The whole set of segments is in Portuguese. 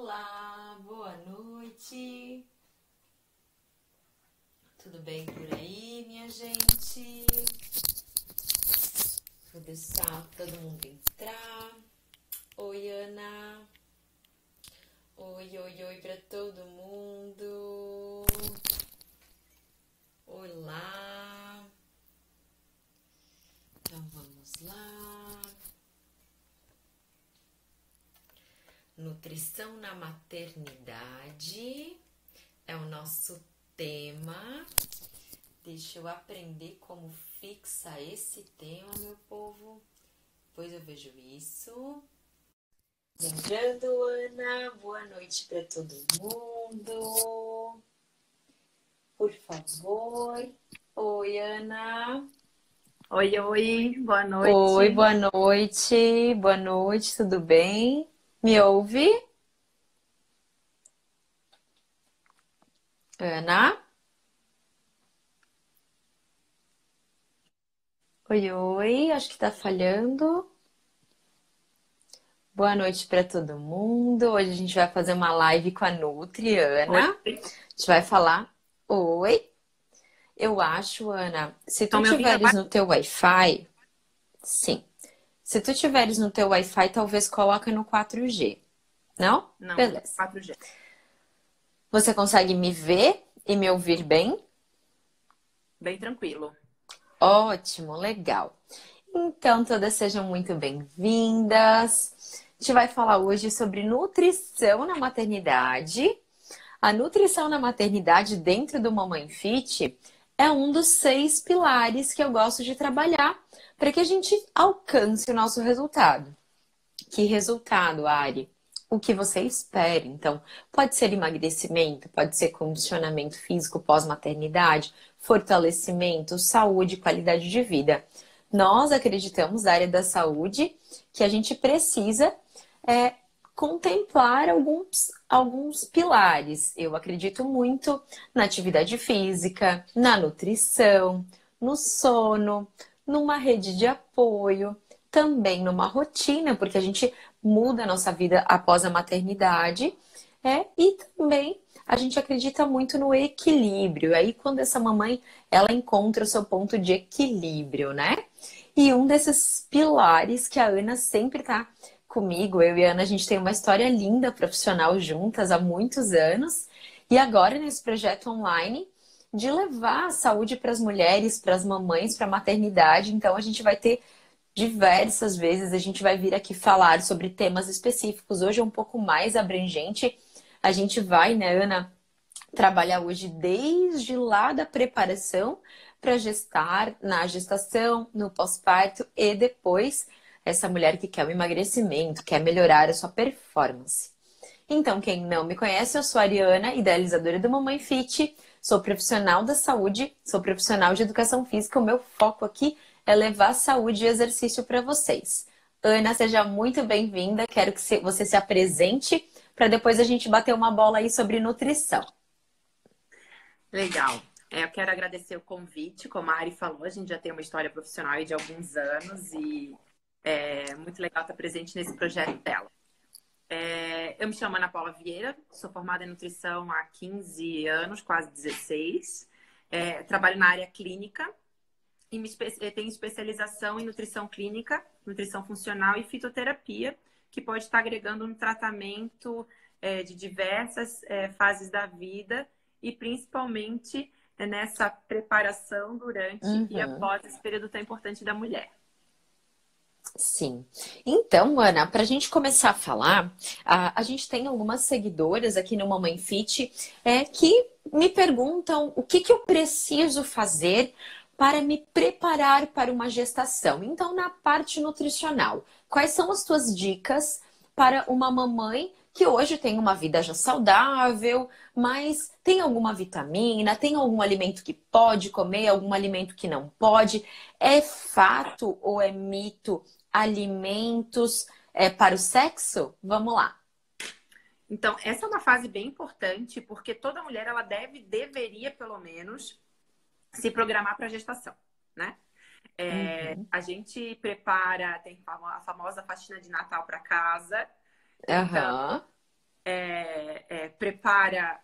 Olá, boa noite. Tudo bem por aí, minha gente? Vou deixar todo mundo entrar. Oi, Ana. Oi pra todo mundo. Olá. Então vamos lá. Nutrição na maternidade é o nosso tema. Deixa eu aprender como fixa esse tema, meu povo. Depois eu vejo isso. Lembrando, Ana, boa noite para todo mundo. Por favor. Oi, Ana. Oi, boa Oi, noite. boa noite. Boa noite, tudo bem? Me ouve? Ana? Oi, acho que tá falhando. Boa noite para todo mundo. Hoje a gente vai fazer uma live com a Oi. Nutriana. A gente vai falar. Oi. Eu acho, Ana, se tu Estão me ouvindo tiveres agora? no teu Wi-Fi, sim. Se tu tiveres no teu Wi-Fi, talvez coloque no 4G. Não? Não, tô no Beleza. 4G. Você consegue me ver e me ouvir bem? Bem tranquilo. Ótimo, legal. Então, todas sejam muito bem-vindas. A gente vai falar hoje sobre nutrição na maternidade. A nutrição na maternidade dentro do Mamãe Fit é um dos 6 pilares que eu gosto de trabalhar para que a gente alcance o nosso resultado. Que resultado, Ari? O que você espera? Então, pode ser emagrecimento, pode ser condicionamento físico pós-maternidade, fortalecimento, saúde, qualidade de vida. Nós acreditamos na área da saúde que a gente precisa é, contemplar alguns pilares. Eu acredito muito na atividade física, na nutrição, no sono, numa rede de apoio, também numa rotina, porque a gente muda a nossa vida após a maternidade, e também a gente acredita muito no equilíbrio. Aí quando essa mamãe ela encontra o seu ponto de equilíbrio, né? E um desses pilares que a Ana sempre tá comigo, eu e a Ana, a gente tem uma história linda profissional juntas há muitos anos. E agora nesse projeto online de levar a saúde para as mulheres, para as mamães, para a maternidade. Então a gente vai ter diversas vezes, a gente vai vir aqui falar sobre temas específicos. Hoje é um pouco mais abrangente. A gente vai, né, Ana, trabalhar hoje desde lá da preparação para gestar, na gestação, no pós-parto e depois essa mulher que quer o emagrecimento, quer melhorar a sua performance. Então, quem não me conhece, eu sou a Ariana, idealizadora do Mamãe Fit, sou profissional da saúde, sou profissional de educação física. O meu foco aqui é levar saúde e exercício para vocês. Ana, seja muito bem-vinda. Quero que você se apresente para depois a gente bater uma bola aí sobre nutrição. Legal. Eu quero agradecer o convite. Como a Ari falou, a gente já tem uma história profissional aí de alguns anos e é muito legal estar presente nesse projeto dela. Eu me chamo Ana Paula Vieira, sou formada em nutrição há 15 anos, quase 16. Trabalho na área clínica e tenho especialização em nutrição clínica, nutrição funcional e fitoterapia, que pode estar agregando um tratamento de diversas fases da vida e principalmente nessa preparação durante e Uhum. após esse período tão importante da mulher. Sim. Então, Ana, para a gente começar a falar, a gente tem algumas seguidoras aqui no Mamãe Fit que me perguntam o que eu preciso fazer para me preparar para uma gestação. Então, na parte nutricional, quais são as tuas dicas para uma mamãe que hoje tem uma vida já saudável, mas tem alguma vitamina, tem algum alimento que pode comer, algum alimento que não pode? É fato ou é mito alimentos para o sexo? Vamos lá. Então, essa é uma fase bem importante, porque toda mulher ela deveria pelo menos se programar para a gestação, né? Uhum. A gente prepara, tem a famosa faxina de Natal para casa. Então, Aham. prepara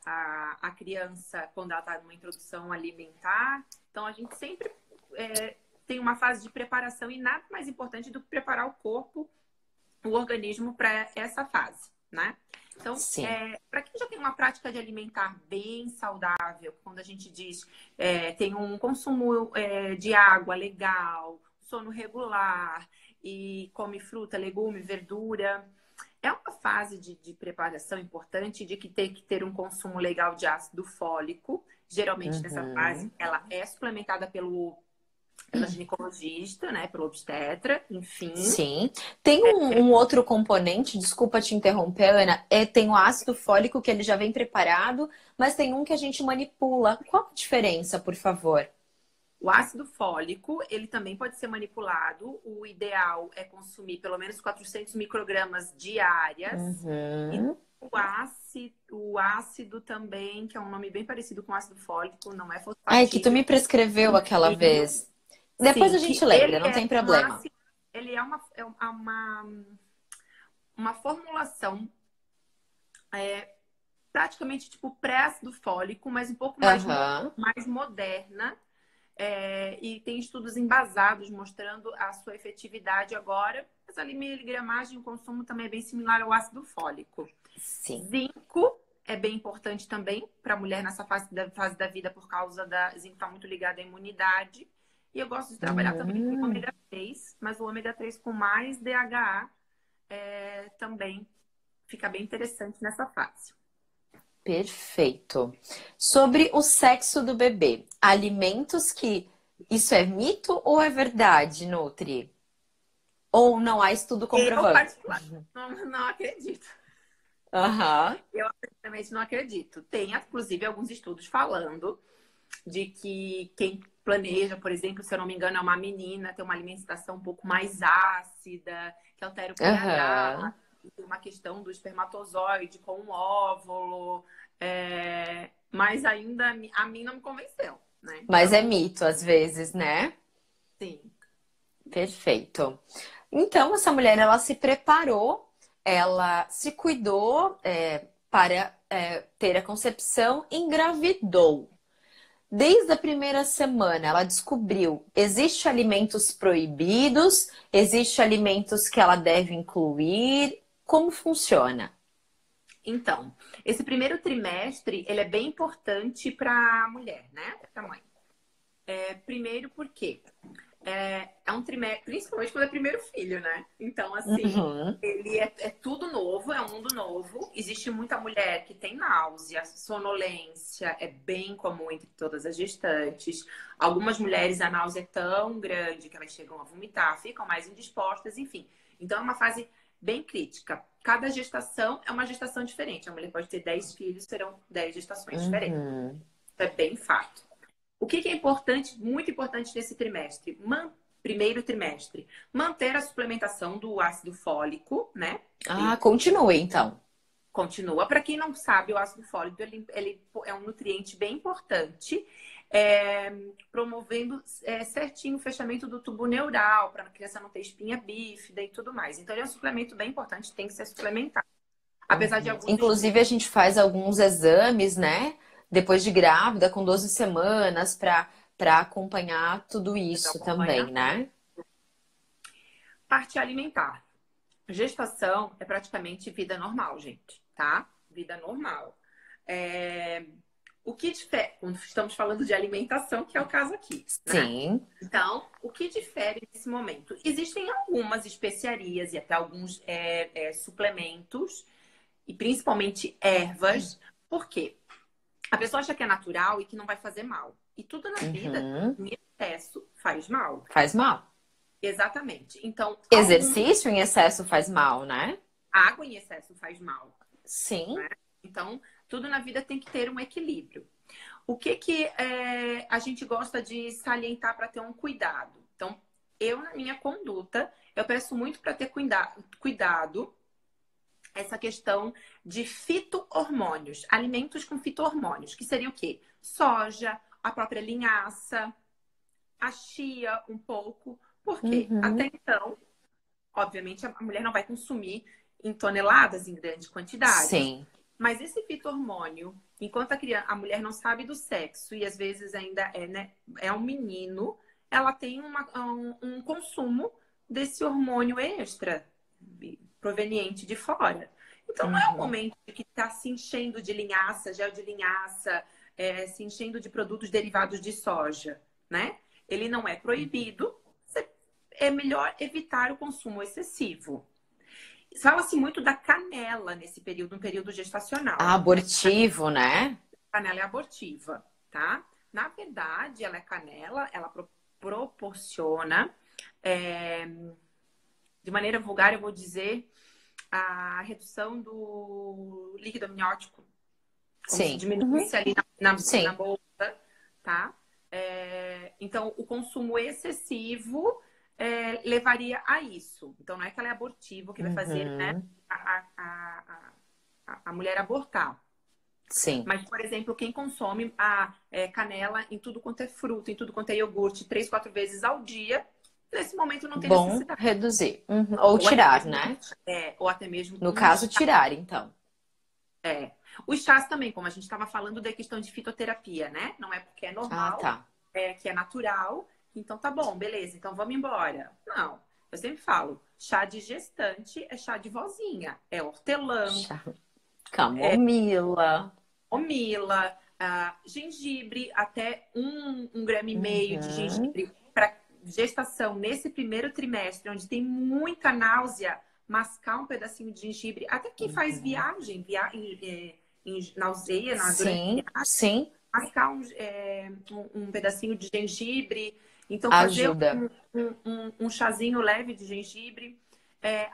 a criança quando ela está numa introdução alimentar. Então, a gente sempre tem uma fase de preparação e nada mais importante do que preparar o corpo, o organismo para essa fase, né? Então, Sim. para quem já tem uma prática de alimentar bem saudável, quando a gente diz tem um consumo de água legal, sono regular e come fruta, legume, verdura, é uma fase de preparação importante de que tem que ter um consumo legal de ácido fólico. Geralmente, nessa fase, ela é suplementada pela ginecologista, né? Pelo obstetra, enfim. Sim. Tem um outro componente, desculpa te interromper, Ana, tem o ácido fólico que ele já vem preparado, mas tem um que a gente manipula. Qual a diferença, por favor? O ácido fólico, ele também pode ser manipulado. O ideal é consumir pelo menos 400 microgramas diárias. E o ácido também, que é um nome bem parecido com ácido fólico, não é Ai, que tu fosfatídeo. me prescreveu aquela vez. Depois Sim, a que gente lembra, não tem problema. Ele é uma formulação praticamente tipo pré-ácido fólico, mas um pouco mais moderna. E tem estudos embasados mostrando a sua efetividade agora. Essa miligramagem, o consumo também é bem similar ao ácido fólico. Sim. Zinco é bem importante também para a mulher nessa fase da vida, por causa zinco está muito ligado à imunidade. E eu gosto de trabalhar também com ômega 3, mas o ômega 3 com mais DHA também fica bem interessante nessa fase. Perfeito. Sobre o sexo do bebê, alimentos que... Isso é mito ou é verdade, Nutri? Ou não há estudo comprovando? Eu, particularmente, não acredito. Eu, particularmente, não acredito. Tem, inclusive, alguns estudos falando de que quem planeja, por exemplo, se eu não me engano, é uma menina, tem uma alimentação um pouco mais ácida, que altera o pH, tem uma questão do espermatozoide com o óvulo, mas ainda a mim não me convenceu, né? Mas é mito, às vezes, né? Sim. Perfeito. Então, essa mulher, ela se preparou, ela se cuidou para ter a concepção, engravidou. Desde a primeira semana, ela descobriu, existe alimentos proibidos, existe alimentos que ela deve incluir. Como funciona? Então, esse primeiro trimestre, ele é bem importante para a mulher, né? Para a mãe. Primeiro porque é um trimestre, principalmente quando é primeiro filho, né? Então, assim, ele é tudo novo, é um mundo novo. Existe muita mulher que tem náusea, sonolência, é bem comum entre todas as gestantes. Algumas mulheres a náusea é tão grande que elas chegam a vomitar, ficam mais indispostas, enfim. Então, é uma fase bem crítica. Cada gestação é uma gestação diferente. A mulher pode ter 10 filhos, serão 10 gestações diferentes. Isso é bem fato. O que é importante, muito importante nesse trimestre? Primeiro trimestre. Manter a suplementação do ácido fólico, né? Continue, então. Continua. Para quem não sabe, o ácido fólico ele é um nutriente bem importante, promovendo certinho o fechamento do tubo neural, para a criança não ter espinha bífida e tudo mais. Então, ele é um suplemento bem importante, tem que ser suplementado. Apesar de alguns Inclusive, a gente faz alguns exames, né? Depois de grávida, com 12 semanas, para acompanhar tudo isso também, né? Parte alimentar. Gestação é praticamente vida normal, gente, tá? Vida normal. O que difere, quando estamos falando de alimentação, que é o caso aqui, né? Sim. Então, o que difere nesse momento? Existem algumas especiarias e até alguns suplementos, e principalmente ervas, por quê? A pessoa acha que é natural e que não vai fazer mal. E tudo na vida, em excesso, faz mal. Faz mal. Exatamente. Então, exercício em excesso faz mal, né? Água em excesso faz mal. Sim. Né? Então, tudo na vida tem que ter um equilíbrio. O que a gente gosta de salientar para ter um cuidado? Então, na minha conduta, eu peço muito para ter cuidado essa questão de fito-hormônios, alimentos com fito-hormônios, que seria o quê? Soja, a própria linhaça, a chia um pouco. Por quê? Até então, obviamente, a mulher não vai consumir em toneladas, em grande quantidade. Sim. Mas esse fito-hormônio, enquanto a mulher não sabe do sexo e às vezes ainda é, né, é um menino, ela tem um consumo desse hormônio extra proveniente de fora. Então, não é o Uhum. momento de que está se enchendo de linhaça, gel de linhaça, se enchendo de produtos derivados de soja, né? Ele não é proibido, é melhor evitar o consumo excessivo. Fala-se muito da canela nesse período, um período gestacional, né? Abortivo, né? A canela é abortiva, tá? Na verdade, ela é canela, ela proporciona, é, de maneira vulgar, eu vou dizer, a redução do líquido amniótico, como se Sim. Uhum. diminuísse ali na Sim. bolsa, tá? Então, o consumo excessivo levaria a isso. Então, não é que ela é abortiva, que vai fazer, né, Uhum. a mulher abortar. Sim. Mas, por exemplo, quem consome a canela em tudo quanto é fruta, em tudo quanto é iogurte, 3, 4 vezes ao dia, nesse momento não tem Bom necessidade. reduzir. Uhum. Ou Ou até tirar, mesmo, né? ou até mesmo No um caso, chá. tirar, então. Os chás também, como a gente estava falando da questão de fitoterapia, né? Não é porque é Ah, normal, tá. que é natural, então tá bom, beleza, então vamos embora. Não, eu sempre falo, chá de gestante é chá de vozinha, é hortelã, Chá. Camomila. omila, gengibre, até 1,5 grama de Uhum. gengibre para gestação nesse primeiro trimestre, onde tem muita náusea, mascar um pedacinho de gengibre, até quem faz Uhum. viagem, náusea durante a Sim, viagem, sim. mascar um pedacinho de gengibre. Então, fazer Ajuda. um chazinho leve de gengibre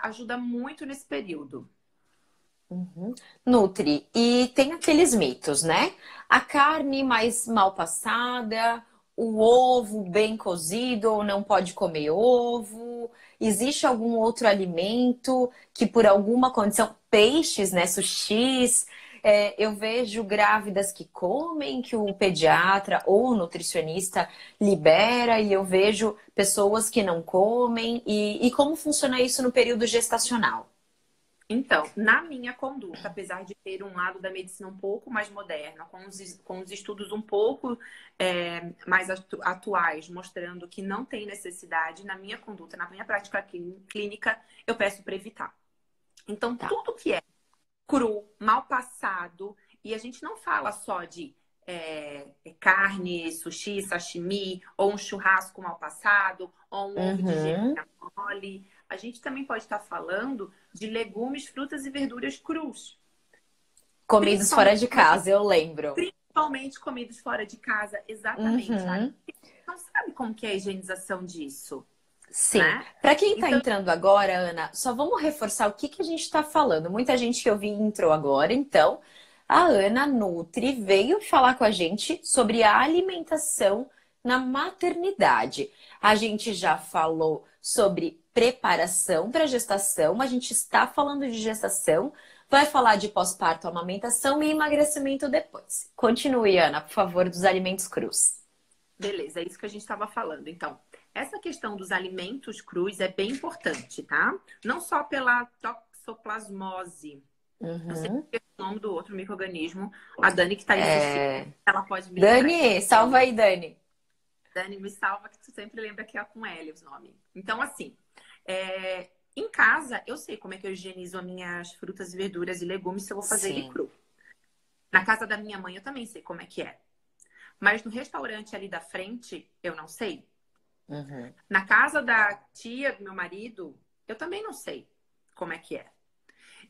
ajuda muito nesse período. Uhum. Nutri. E tem aqueles mitos, né? A carne mais mal passada, o ovo bem cozido ou não pode comer ovo. Existe algum outro alimento que por alguma condição, peixes, né? Sushis. Eu vejo grávidas que comem, que o pediatra ou o nutricionista libera, e eu vejo pessoas que não comem. E como funciona isso no período gestacional? Então, na minha conduta, apesar de ter um lado da medicina um pouco mais moderna, com os estudos um pouco mais atuais, mostrando que não tem necessidade, na minha conduta, na minha prática clínica, eu peço para evitar. Então, Tá. tudo que é cru, mal passado, e a gente não fala só de carne, sushi, sashimi, ou um churrasco mal passado, ou um ovo de Uhum. gema mole. A gente também pode estar falando de legumes, frutas e verduras crus. Comidos fora Principalmente, de como a gente, casa, eu lembro. principalmente comidos fora de casa, exatamente, Ari. Uhum. Não sabe como que é a higienização disso, Sim. né? Para quem está Então, entrando agora, Ana, só vamos reforçar o que a gente está falando. Muita gente que eu vi entrou agora, então a Ana Nutri veio falar com a gente sobre a alimentação na maternidade. A gente já falou sobre preparação para gestação, a gente está falando de gestação, vai falar de pós-parto, amamentação e emagrecimento depois. Continue, Ana, por favor, dos alimentos crus. beleza, é isso que a gente estava falando. Então, essa questão dos alimentos crus é bem importante, tá? Não só pela toxoplasmose. Eu sei Uhum. que é o nome do outro micro-organismo. A Dani que está aí assistindo, É... ela pode me lembrar que Dani, é salva aí, Dani. Dani, me salva que tu sempre lembra que é com L os nomes. Então, assim, em casa, eu sei como é que eu higienizo as minhas frutas, verduras e legumes se eu vou fazer ele Sim. cru. Na casa da minha mãe, eu também sei como é que é. Mas no restaurante ali da frente, eu não sei. Uhum. Na casa da tia do meu marido, eu também não sei como é que é.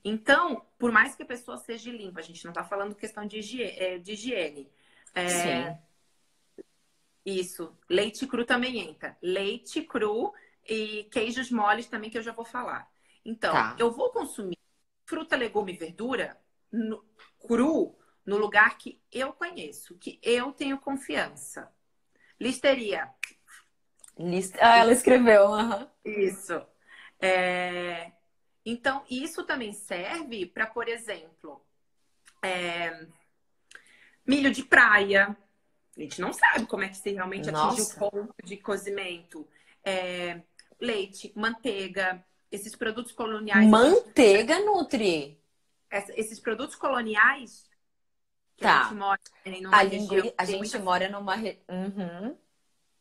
Então, por mais que a pessoa seja limpa, a gente não tá falando questão de higiene. Sim. Isso. Leite cru também entra. Leite cru e queijos moles também, que eu já vou falar. Então, Tá. eu vou consumir fruta, legume e verdura cru no lugar que eu conheço, que eu tenho confiança. Listeria. Lista... Ah, ela escreveu. Aham. Isso. É, Então, isso também serve para, por exemplo, milho de praia. A gente não sabe como é que se realmente atinge o Nossa. ponto de cozimento. Leite, manteiga, esses produtos coloniais, a gente Manteiga Nutri. esses produtos coloniais que a gente Tá. mora em uma região que A tem gente muita... mora numa. Uhum.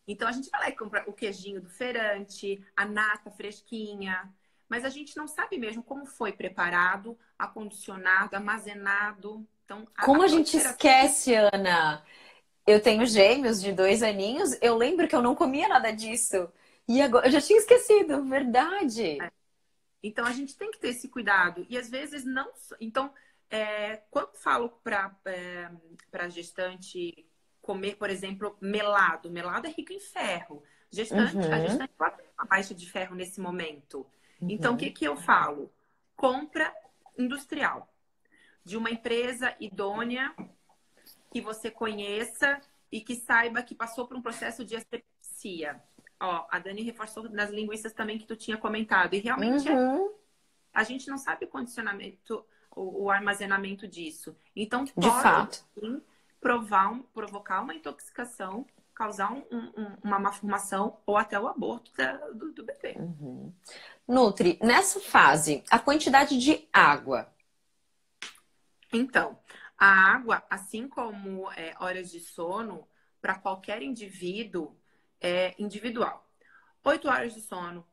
Então a gente vai lá e compra o queijinho do feirante, a nata fresquinha, mas a gente não sabe mesmo como foi preparado, acondicionado, armazenado. Então a Como a gente proliferação... esquece, Ana? Eu tenho gêmeos de 2 aninhos, eu lembro que eu não comia nada disso. E agora eu já tinha esquecido, verdade. Então a gente tem que ter esse cuidado. E às vezes não. Então, quando falo para gestante comer, por exemplo, melado, melado é rico em ferro. A Uhum, gestante pode ter uma baixa de ferro nesse momento. Então, o que uhum. que eu falo? Compra industrial de uma empresa idônea que você conheça e que saiba que passou por um processo de asepsia. Ó, a Dani reforçou nas linguiças também que tu tinha comentado. E realmente Uhum. a gente não sabe o condicionamento, o armazenamento disso. Então, De pode fato. sim provocar uma intoxicação, causar uma malformação ou até o aborto do bebê. Uhum. Nutri, nessa fase, a quantidade de água. Então, a água, assim como horas de sono, para qualquer indivíduo, é individual. 8 horas de sono,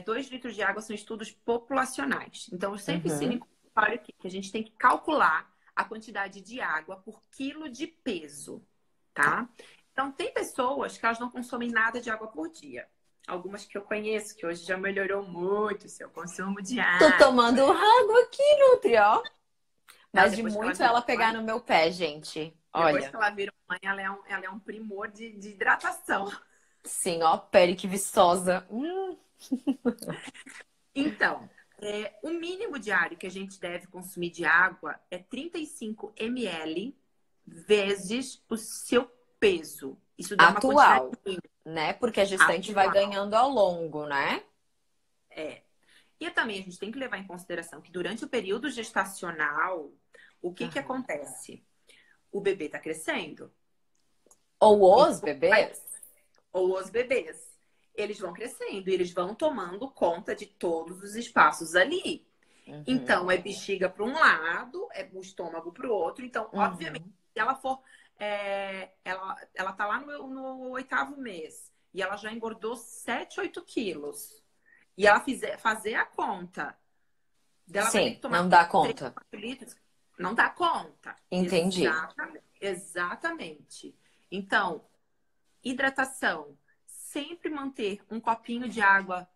2 litros de água são estudos populacionais. Então, eu sempre ensino em Uhum. consultório aqui que a gente tem que calcular a quantidade de água por quilo de peso, Tá. tá? Então, tem pessoas que elas não consomem nada de água por dia. Algumas que eu conheço, que hoje já melhorou muito o seu consumo de Tô água. tomando água aqui, Nutri, ó. Não, Mas de depois que ela muito virou ela pegar mãe, no meu pé, gente. depois que Olha. ela virou mãe, ela é um primor de hidratação. Sim, ó, pele que viçosa. Então, o mínimo diário que a gente deve consumir de água é 35 ml vezes o seu peso. Isso dá uma quantidade Atual, mínima. né? Porque a gestante vai Atual. ganhando ao longo, né? É. E também a gente tem que levar em consideração que durante o período gestacional, o que que Aham. acontece? O bebê está crescendo. Ou os Então, bebês? ou os bebês. Eles vão crescendo e eeles vão tomando conta de todos os espaços ali. Uhum. Então, é bexiga para um lado, é o estômago para o outro. Então, obviamente, Uhum. se ela for. Ela tá lá no 8º mês e ela já engordou 7, 8 quilos. E ela fazer a conta dela vai ter que Sim, tomar não dá 3, conta. 4 litros, não dá conta. Entendi. Exatamente. Exatamente. Então, hidratação. Sempre manter um copinho de água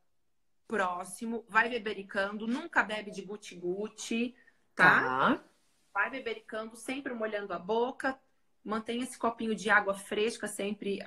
próximo, vai bebericando, nunca bebe de guti-guti, tá? Tá. Vai bebericando, sempre molhando a boca, mantenha esse copinho de água fresca sempre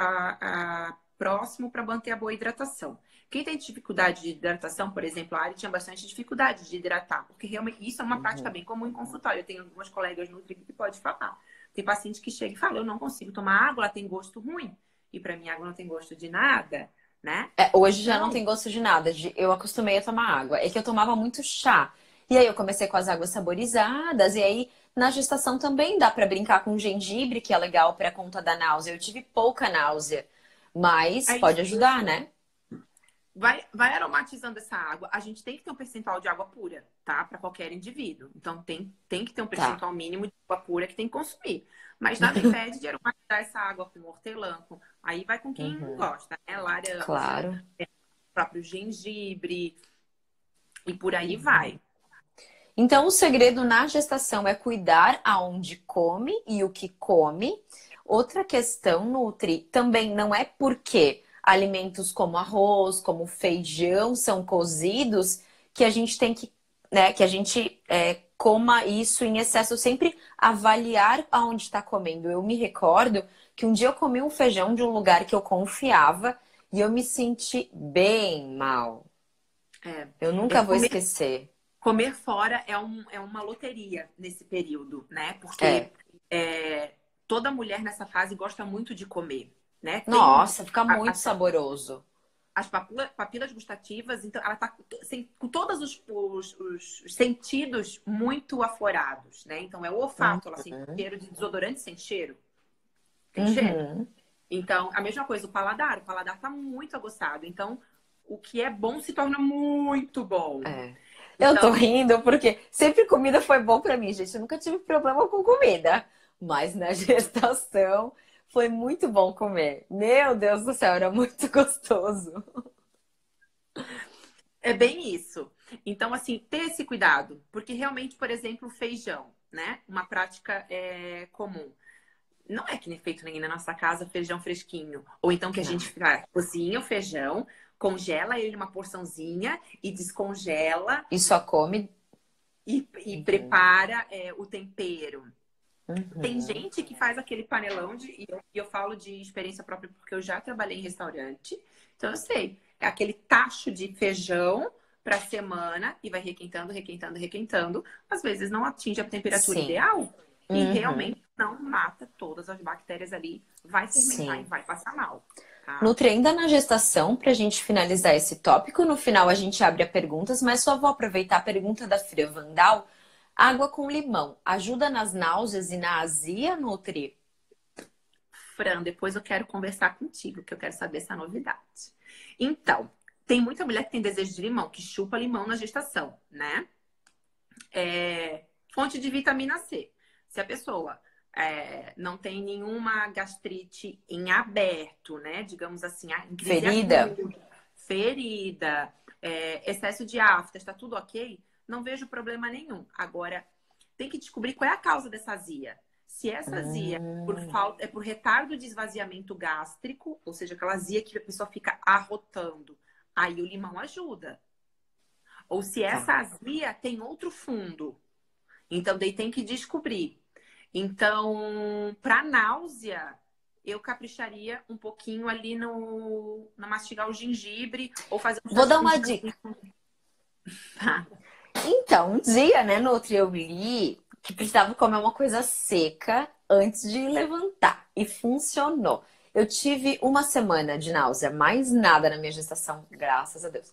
próximo para manter a boa hidratação. Quem tem dificuldade de hidratação, por exemplo, a Ari tinha bastante dificuldade de hidratar, porque realmente isso é uma prática Uhum. bem comum em consultório. Eu tenho algumas colegas no que pode falar. Tem paciente que chega e fala: eu não consigo tomar água, ela tem gosto ruim. E para mim, a água não tem gosto de nada, né? É, hoje já não Então, tem gosto de nada. Eu acostumei a tomar água. É que eu tomava muito chá. E aí eu comecei com as águas saborizadas. E aí na gestação também dá pra brincar com gengibre, que é legal pra conta da náusea. Eu tive pouca náusea, mas é pode isso. ajudar, né? Vai aromatizando essa água. A gente tem que ter um percentual de água pura, tá? Para qualquer indivíduo. Então, tem que ter um Tá. percentual mínimo de água pura que tem que consumir. Mas nada impede de aromatizar essa água com hortelã. Aí vai com quem Uhum. gosta, né? Laranja, Claro. próprio gengibre e por aí vai. Então, o segredo na gestação é cuidar aonde come e o que come. Outra questão, Nutri, também não é porque alimentos como arroz, como feijão são cozidos que a gente tem que, né, que a gente coma isso em excesso. Sempre avaliar aonde está comendo. Eu me recordo que um dia eu comi um feijão de um lugar que eu confiava e eu me senti bem mal. É, Eu nunca vou comer, esquecer. comer fora é uma loteria nesse período, né? Porque É. toda mulher nessa fase gosta muito de comer, né? Nossa, fica muito saboroso. As papilas gustativas, então ela tá com todos os sentidos muito aflorados, né? Então é o olfato, ela sente Uhum. cheiro de desodorante sem cheiro. Tem cheiro? Uhum. Então, a mesma coisa, o paladar tá muito aguçado. Então, o que é bom se torna muito bom. É. Eu tô Então, rindo porque sempre comida foi bom pra mim, gente. Eu nunca tive problema com comida. Mas na gestação foi muito bom comer. Meu Deus do céu, era muito gostoso. é bem isso. Então, assim, ter esse cuidado. Porque realmente, por exemplo, o feijão, né? Uma prática comum. Não é que nem feito nem na nossa casa feijão fresquinho. Ou então que a gente Não. cozinha o feijão, congela ele uma porçãozinha e descongela E só come. e Uhum. prepara o tempero. Tem Uhum. gente que faz aquele panelão e eu falo de experiência própria porque eu já trabalhei em restaurante. Então eu sei, é aquele tacho de feijão para semana e vai requentando, requentando, requentando. Às vezes não atinge a temperatura Sim. ideal e Uhum. realmente não mata todas as bactérias ali, vai fermentar e Sim. vai passar mal, tá? Nutri, ainda na gestação, para a gente finalizar esse tópico, no final a gente abre a perguntas, mas só vou aproveitar a pergunta da Fria Vandal. Água com limão ajuda nas náuseas e na azia, Nutri? Fran, depois eu quero conversar contigo, que eu quero saber essa novidade. Então, tem muita mulher que tem desejo de limão, que chupa limão na gestação, né? Fonte de vitamina C. Se a pessoa não tem nenhuma gastrite em aberto, né? Digamos assim, em crise Ferida? aguda, ferida, excesso de afta, está tudo ok, não vejo problema nenhum. Agora, tem que descobrir qual é a causa dessa azia. Se essa azia Hum, é por retardo de esvaziamento gástrico, ou seja, aquela azia que a pessoa fica arrotando, aí o limão ajuda. Ou se essa tá. azia tem outro fundo. Então, daí tem que descobrir. Então, para náusea, eu capricharia um pouquinho ali no mastigar o gengibre ou fazer Vou dar um uma chazinho. dica. Tá? Então, um dia, né, Nutri, eu li que precisava comer uma coisa seca antes de levantar. E funcionou. Eu tive uma semana de náusea, mais nada na minha gestação, graças a Deus.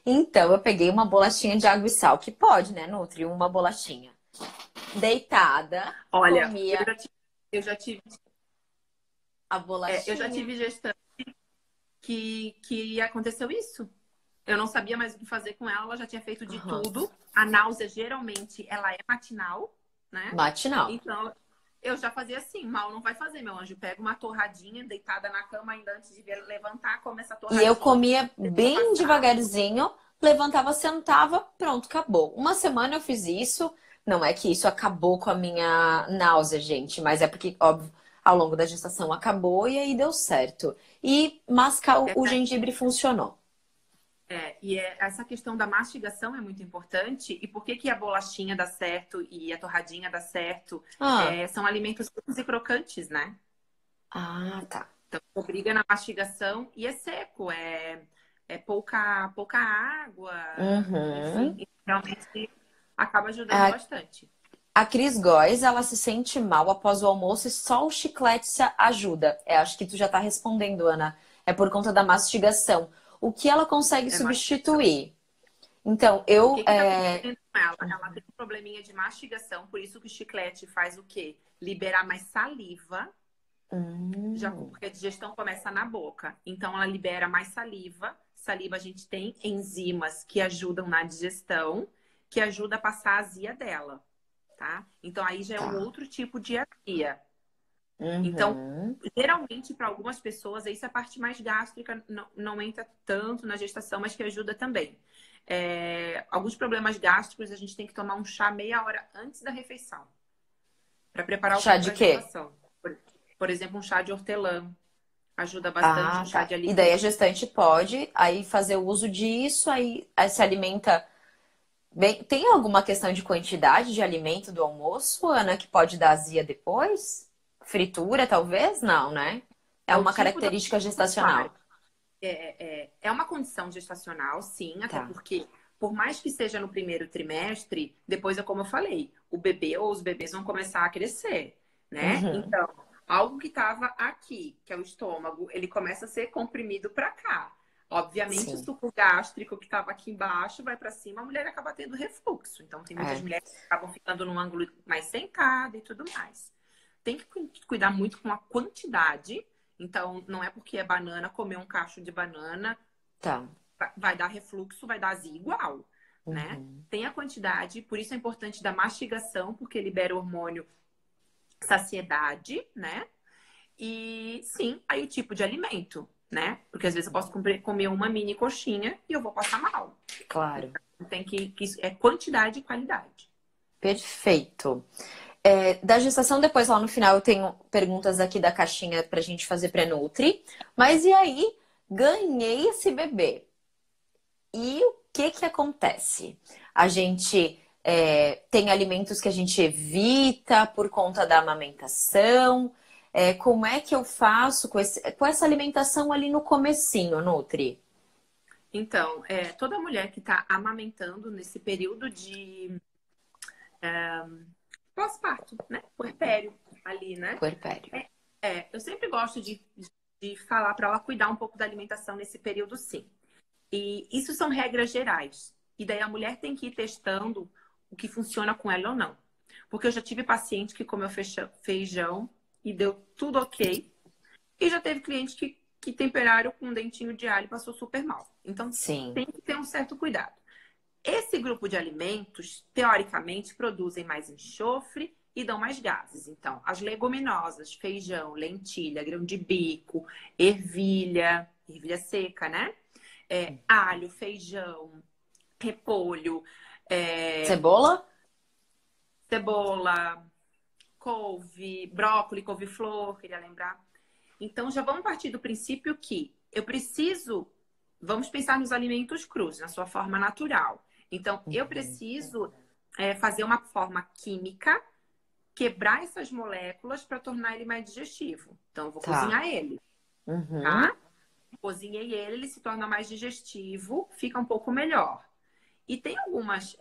Então, eu peguei uma bolachinha de água e sal, que pode, né, Nutri? Uma bolachinha. Deitada, Olha, comia eu já tive, a eu já bolachinha. tive gestante que aconteceu isso. Eu não sabia mais o que fazer com ela, ela já tinha feito de Aham. tudo. A náusea, geralmente, ela é matinal, né? Matinal. Então, eu já fazia assim, mal não vai fazer, meu anjo. Pega uma torradinha, deitada na cama ainda antes de levantar, come essa E eu torradinha, comia deixa bem passar. devagarzinho, levantava, sentava, pronto, acabou. Uma semana eu fiz isso. Não é que isso acabou com a minha náusea, gente, mas é porque, óbvio, ao longo da gestação acabou e aí deu certo. E mascar o gengibre funcionou. Essa questão da mastigação é muito importante. E por que que a bolachinha dá certo e a torradinha dá certo? Ah, São alimentos secos e crocantes, né? tá. Então, obriga na mastigação e é seco, pouca água, enfim, Uhum. realmente acaba ajudando A, bastante. a Cris Góes, ela se sente mal após o almoço e só o chiclete se ajuda. Acho que tu já tá respondendo, Ana. É por conta da mastigação. O que ela consegue É mastigação. substituir? Então, O eu. que que tá acontecendo com ela? Ela tem um probleminha de mastigação, por isso que o chiclete faz o quê? Liberar mais saliva, já Hum, porque a digestão começa na boca. Então, ela libera mais saliva. Saliva, a gente tem enzimas que ajudam na digestão, que ajuda a passar a azia dela, tá? Então, aí já é um tá. outro tipo de azia. Então, Uhum. geralmente, para algumas pessoas, isso é a parte mais gástrica, não entra tanto na gestação, mas que ajuda também. Alguns problemas gástricos, a gente tem que tomar um chá meia hora antes da refeição, para preparar o Chá corpo de para a quê? gestação. Por exemplo, um chá de hortelã ajuda bastante, um Ah, chá tá. de E daí a alecrim. gestante pode aí fazer o uso disso, aí se alimenta bem. Tem alguma questão de quantidade de alimento do almoço, Ana, que pode dar azia depois? Fritura, talvez? Não, né? É É o uma tipo do característica alimento que faz. gestacional. É uma condição gestacional, sim, até Tá. porque, por mais que seja no primeiro trimestre, depois é como eu falei, o bebê ou os bebês vão começar a crescer, né? Uhum. Então, algo que estava aqui, que é o estômago, ele começa a ser comprimido para cá. Obviamente, o Sim. suco gástrico que estava aqui embaixo vai para cima, a mulher acaba tendo refluxo. Então, tem muitas É. mulheres que acabam ficando num ângulo mais sentada e tudo mais. Tem que cuidar muito com a quantidade. Então, não é porque é banana, comer um cacho de banana Tá. vai dar refluxo, vai dar azia igual. né? Tem a quantidade, por isso é importante da mastigação, porque libera o hormônio saciedade, né? E sim, aí o tipo de alimento, né? Porque às vezes eu posso comer uma mini coxinha e eu vou passar mal. Claro. Então, tem que é quantidade e qualidade. Perfeito. Da gestação, depois lá no final eu tenho perguntas aqui da caixinha pra gente fazer pré-nutri. Mas e aí, ganhei esse bebê. E o que que acontece? A gente tem alimentos que a gente evita por conta da amamentação. Como é que eu faço com essa alimentação ali no comecinho, Nutri? Então, toda mulher que está amamentando nesse período de pós-parto, né? Puerpério ali, né? Puerpério. Eu sempre gosto de falar para ela cuidar um pouco da alimentação nesse período, sim. E isso são regras gerais. E daí a mulher tem que ir testando o que funciona com ela ou não. Porque eu já tive paciente que comeu feijão e deu tudo ok. E já teve cliente que temperaram com um dentinho de alho e passou super mal. Então, Sim. tem que ter um certo cuidado. Esse grupo de alimentos, teoricamente, produzem mais enxofre e dão mais gases. Então, as leguminosas, feijão, lentilha, grão de bico, ervilha seca, né? Alho, feijão, repolho, Cebola? cebola, couve, brócolis, couve-flor, queria lembrar. Então, já vamos partir do princípio que eu preciso. Vamos pensar nos alimentos crus, na sua forma natural. Então, eu preciso fazer uma forma química, quebrar essas moléculas para tornar ele mais digestivo. Então, eu vou cozinhar ele, tá? Cozinhei ele, ele se torna mais digestivo, fica um pouco melhor. E tem algumas.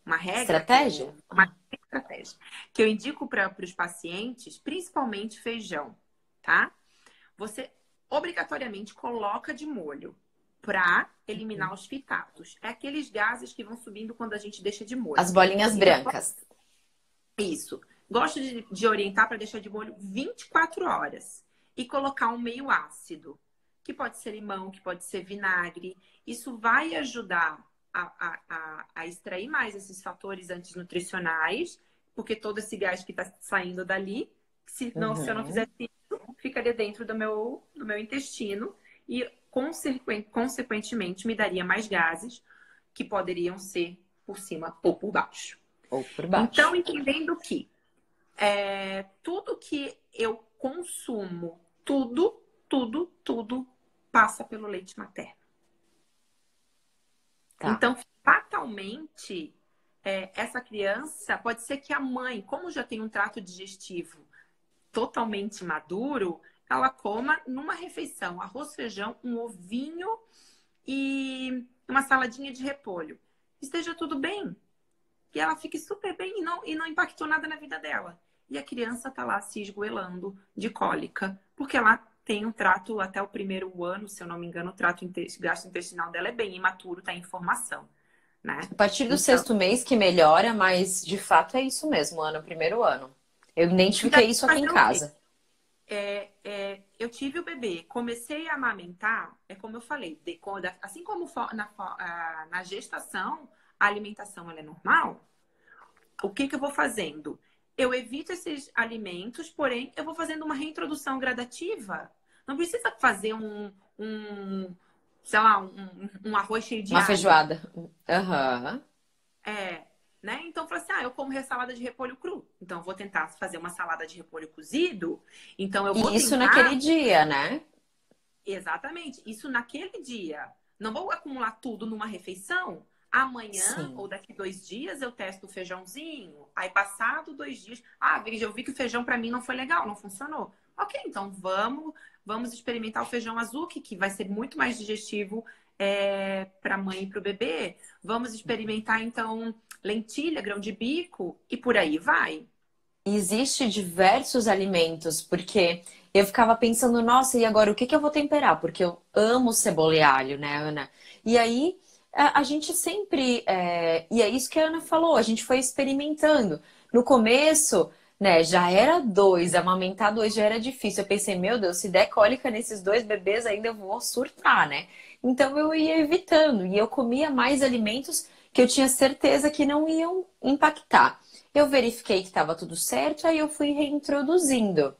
Uma regra. Estratégia? Uma estratégia que eu indico para os pacientes, principalmente feijão, tá? Você obrigatoriamente coloca de molho para eliminar os fitatos. É aqueles gases que vão subindo quando a gente deixa de molho. As bolinhas brancas. Isso. Gosto de orientar para deixar de molho 24 horas. E colocar um meio ácido, que pode ser limão, que pode ser vinagre. Isso vai ajudar a extrair mais esses fatores antinutricionais, porque todo esse gás que está saindo dali, se eu não fizesse isso, ficaria dentro do meu intestino e, consequentemente, me daria mais gases que poderiam ser por cima ou por baixo. Ou por baixo. Então, entendendo que tudo que eu consumo, tudo passa pelo leite materno. Tá. Então, fatalmente, essa criança, pode ser que a mãe, como já tem um trato digestivo totalmente maduro, ela coma numa refeição arroz, feijão, um ovinho e uma saladinha de repolho. Esteja tudo bem. E ela fique super bem e não impactou nada na vida dela. E a criança tá lá se esgoelando de cólica, porque ela tem um trato até o primeiro ano, se eu não me engano, o trato gastrointestinal dela é bem imaturo, tá em formação, né? A partir do sexto mês que melhora, mas de fato é isso mesmo, primeiro ano. Eu identifiquei isso aqui em casa. Eu tive o bebê, comecei a amamentar, como eu falei, assim como na gestação, a alimentação ela é normal, o que eu vou fazendo? Eu evito esses alimentos, porém, eu vou fazendo uma reintrodução gradativa. Não precisa fazer sei lá, um arroz cheio de Uma alho. feijoada. Aham. Né? Então, eu falo assim, eu como salada de repolho cru. Então, eu vou tentar fazer uma salada de repolho cozido. Então, eu vou E isso tentar... naquele dia, né? Exatamente. Isso naquele dia. Não vou acumular tudo numa refeição. Amanhã, Sim. ou daqui 2 dias, eu testo o feijãozinho. Aí, passado 2 dias... veja, eu vi que o feijão pra mim não foi legal, não funcionou. Ok, então vamos experimentar o feijão azul, que vai ser muito mais digestivo para a mãe e para o bebê. Vamos experimentar, então, lentilha, grão de bico e por aí vai. Existe diversos alimentos, porque eu ficava pensando, nossa, e agora o que eu vou temperar? Porque eu amo cebola e alho, né, Ana? E aí a gente sempre. E é isso que a Ana falou, a gente foi experimentando. No começo, né? Já era dois, amamentar dois já era difícil. Eu pensei, meu Deus, se der cólica nesses dois bebês, ainda eu vou surtar, né? Então eu ia evitando e eu comia mais alimentos que eu tinha certeza que não iam impactar. Eu verifiquei que estava tudo certo, aí eu fui reintroduzindo.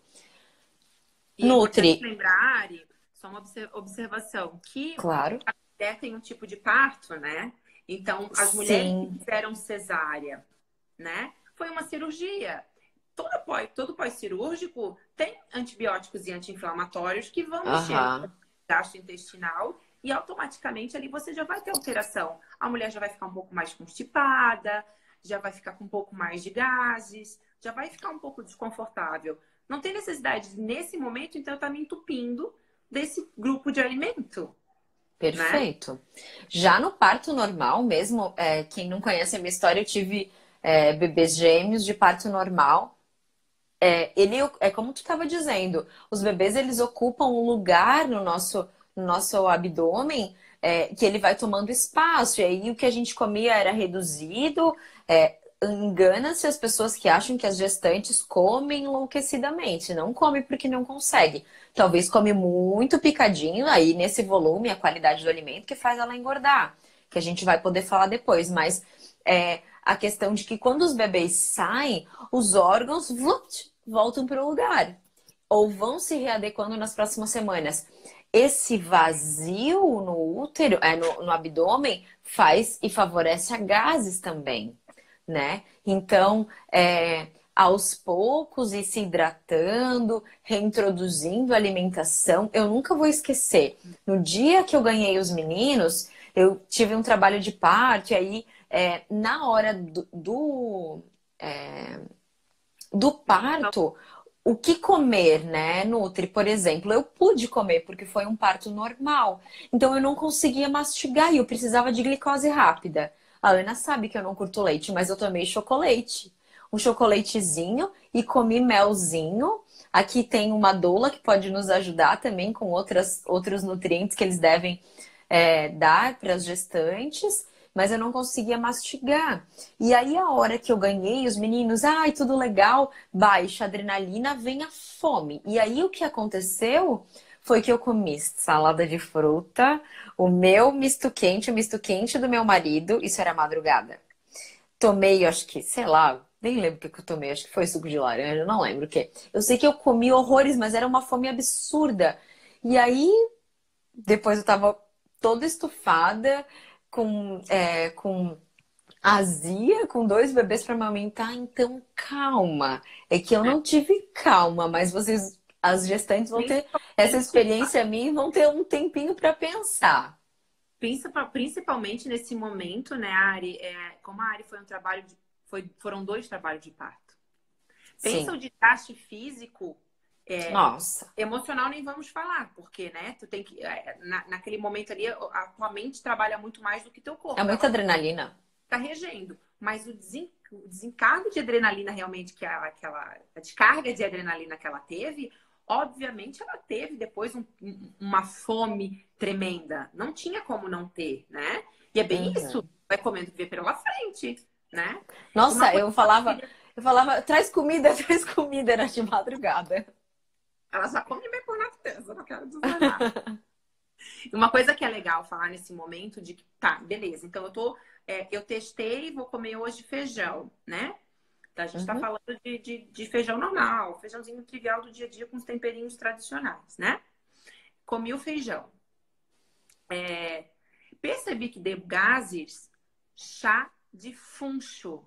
E é importante Nutri, lembrar, Ari, só uma observação, que claro. a mulher tem um tipo de parto, né? Então, as mulheres que Sim. fizeram cesárea, né? Foi uma cirurgia. Todo pós-cirúrgico tem antibióticos e anti-inflamatórios que vão mexer no Aham. gastrointestinal e automaticamente ali você já vai ter alteração. A mulher já vai ficar um pouco mais constipada, já vai ficar com um pouco mais de gases, já vai ficar um pouco desconfortável. Não tem necessidade nesse momento, então, eu estar me entupindo desse grupo de alimento, né? Perfeito. Já no parto normal mesmo, quem não conhece a minha história, eu tive bebês gêmeos de parto normal. Ele é como tu estava dizendo, os bebês eles ocupam um lugar no nosso abdômen, que ele vai tomando espaço. E aí o que a gente comia era reduzido. Engana-se as pessoas que acham que as gestantes comem enlouquecidamente. Não come porque não consegue. Talvez come muito picadinho, aí nesse volume, a qualidade do alimento que faz ela engordar. Que a gente vai poder falar depois. Mas a questão de que quando os bebês saem, os órgãos voltam para o lugar. Ou vão se readequando nas próximas semanas. Esse vazio no útero, no abdômen, faz e favorece a gases também, né? Então, aos poucos, ir se hidratando, reintroduzindo a alimentação. Eu nunca vou esquecer. No dia que eu ganhei os meninos, eu tive um trabalho de parto, e aí, na hora do parto, o que comer, né, Nutri? Por exemplo, eu pude comer porque foi um parto normal. Então eu não conseguia mastigar e eu precisava de glicose rápida. A Ana sabe que eu não curto leite, mas eu tomei chocolate. Um chocolatezinho e comi melzinho. Aqui tem uma doula que pode nos ajudar também com outros nutrientes que eles devem dar para as gestantes, mas eu não conseguia mastigar. E aí, a hora que eu ganhei, os meninos, ai, tudo legal, baixa adrenalina, vem a fome. E aí, o que aconteceu foi que eu comi salada de fruta, o misto quente do meu marido, isso era madrugada. Tomei, acho que, sei lá, nem lembro o que eu tomei, acho que foi suco de laranja, não lembro o que. Eu sei que eu comi horrores, mas era uma fome absurda. E aí, depois eu tava toda estufada, com azia, com dois bebês para amamentar, então calma. É que eu É. não tive calma, mas vocês, as gestantes, vão ter essa Principalmente, experiência minha e vão ter um tempinho para pensar. principalmente nesse momento, né, Ari? Como a Ari foi um trabalho foram dois trabalhos de parto. Pensa Sim. o desgaste físico, Nossa, emocional nem vamos falar, porque, né, tu tem que, naquele momento ali, a tua mente trabalha muito mais do que teu é corpo. muita Ela adrenalina. tá regendo. Mas o desencargo de adrenalina realmente, a descarga de adrenalina que ela teve, obviamente ela teve depois uma fome tremenda. Não tinha como não ter, né? E é bem isso. Uhum. Vai comendo ver pela frente, né? Uma Nossa, coisa eu falava, traz comida, traz comida, era de madrugada. ela já come bem por natureza, não quero dizer nada. Uma coisa que é legal falar nesse momento de que, tá, beleza, então eu testei, vou comer hoje feijão, né? Então, a gente tá Uhum. falando de feijão normal, feijãozinho trivial do dia a dia com os temperinhos tradicionais, né? Comi o feijão. Percebi que deu gases, chá de funcho.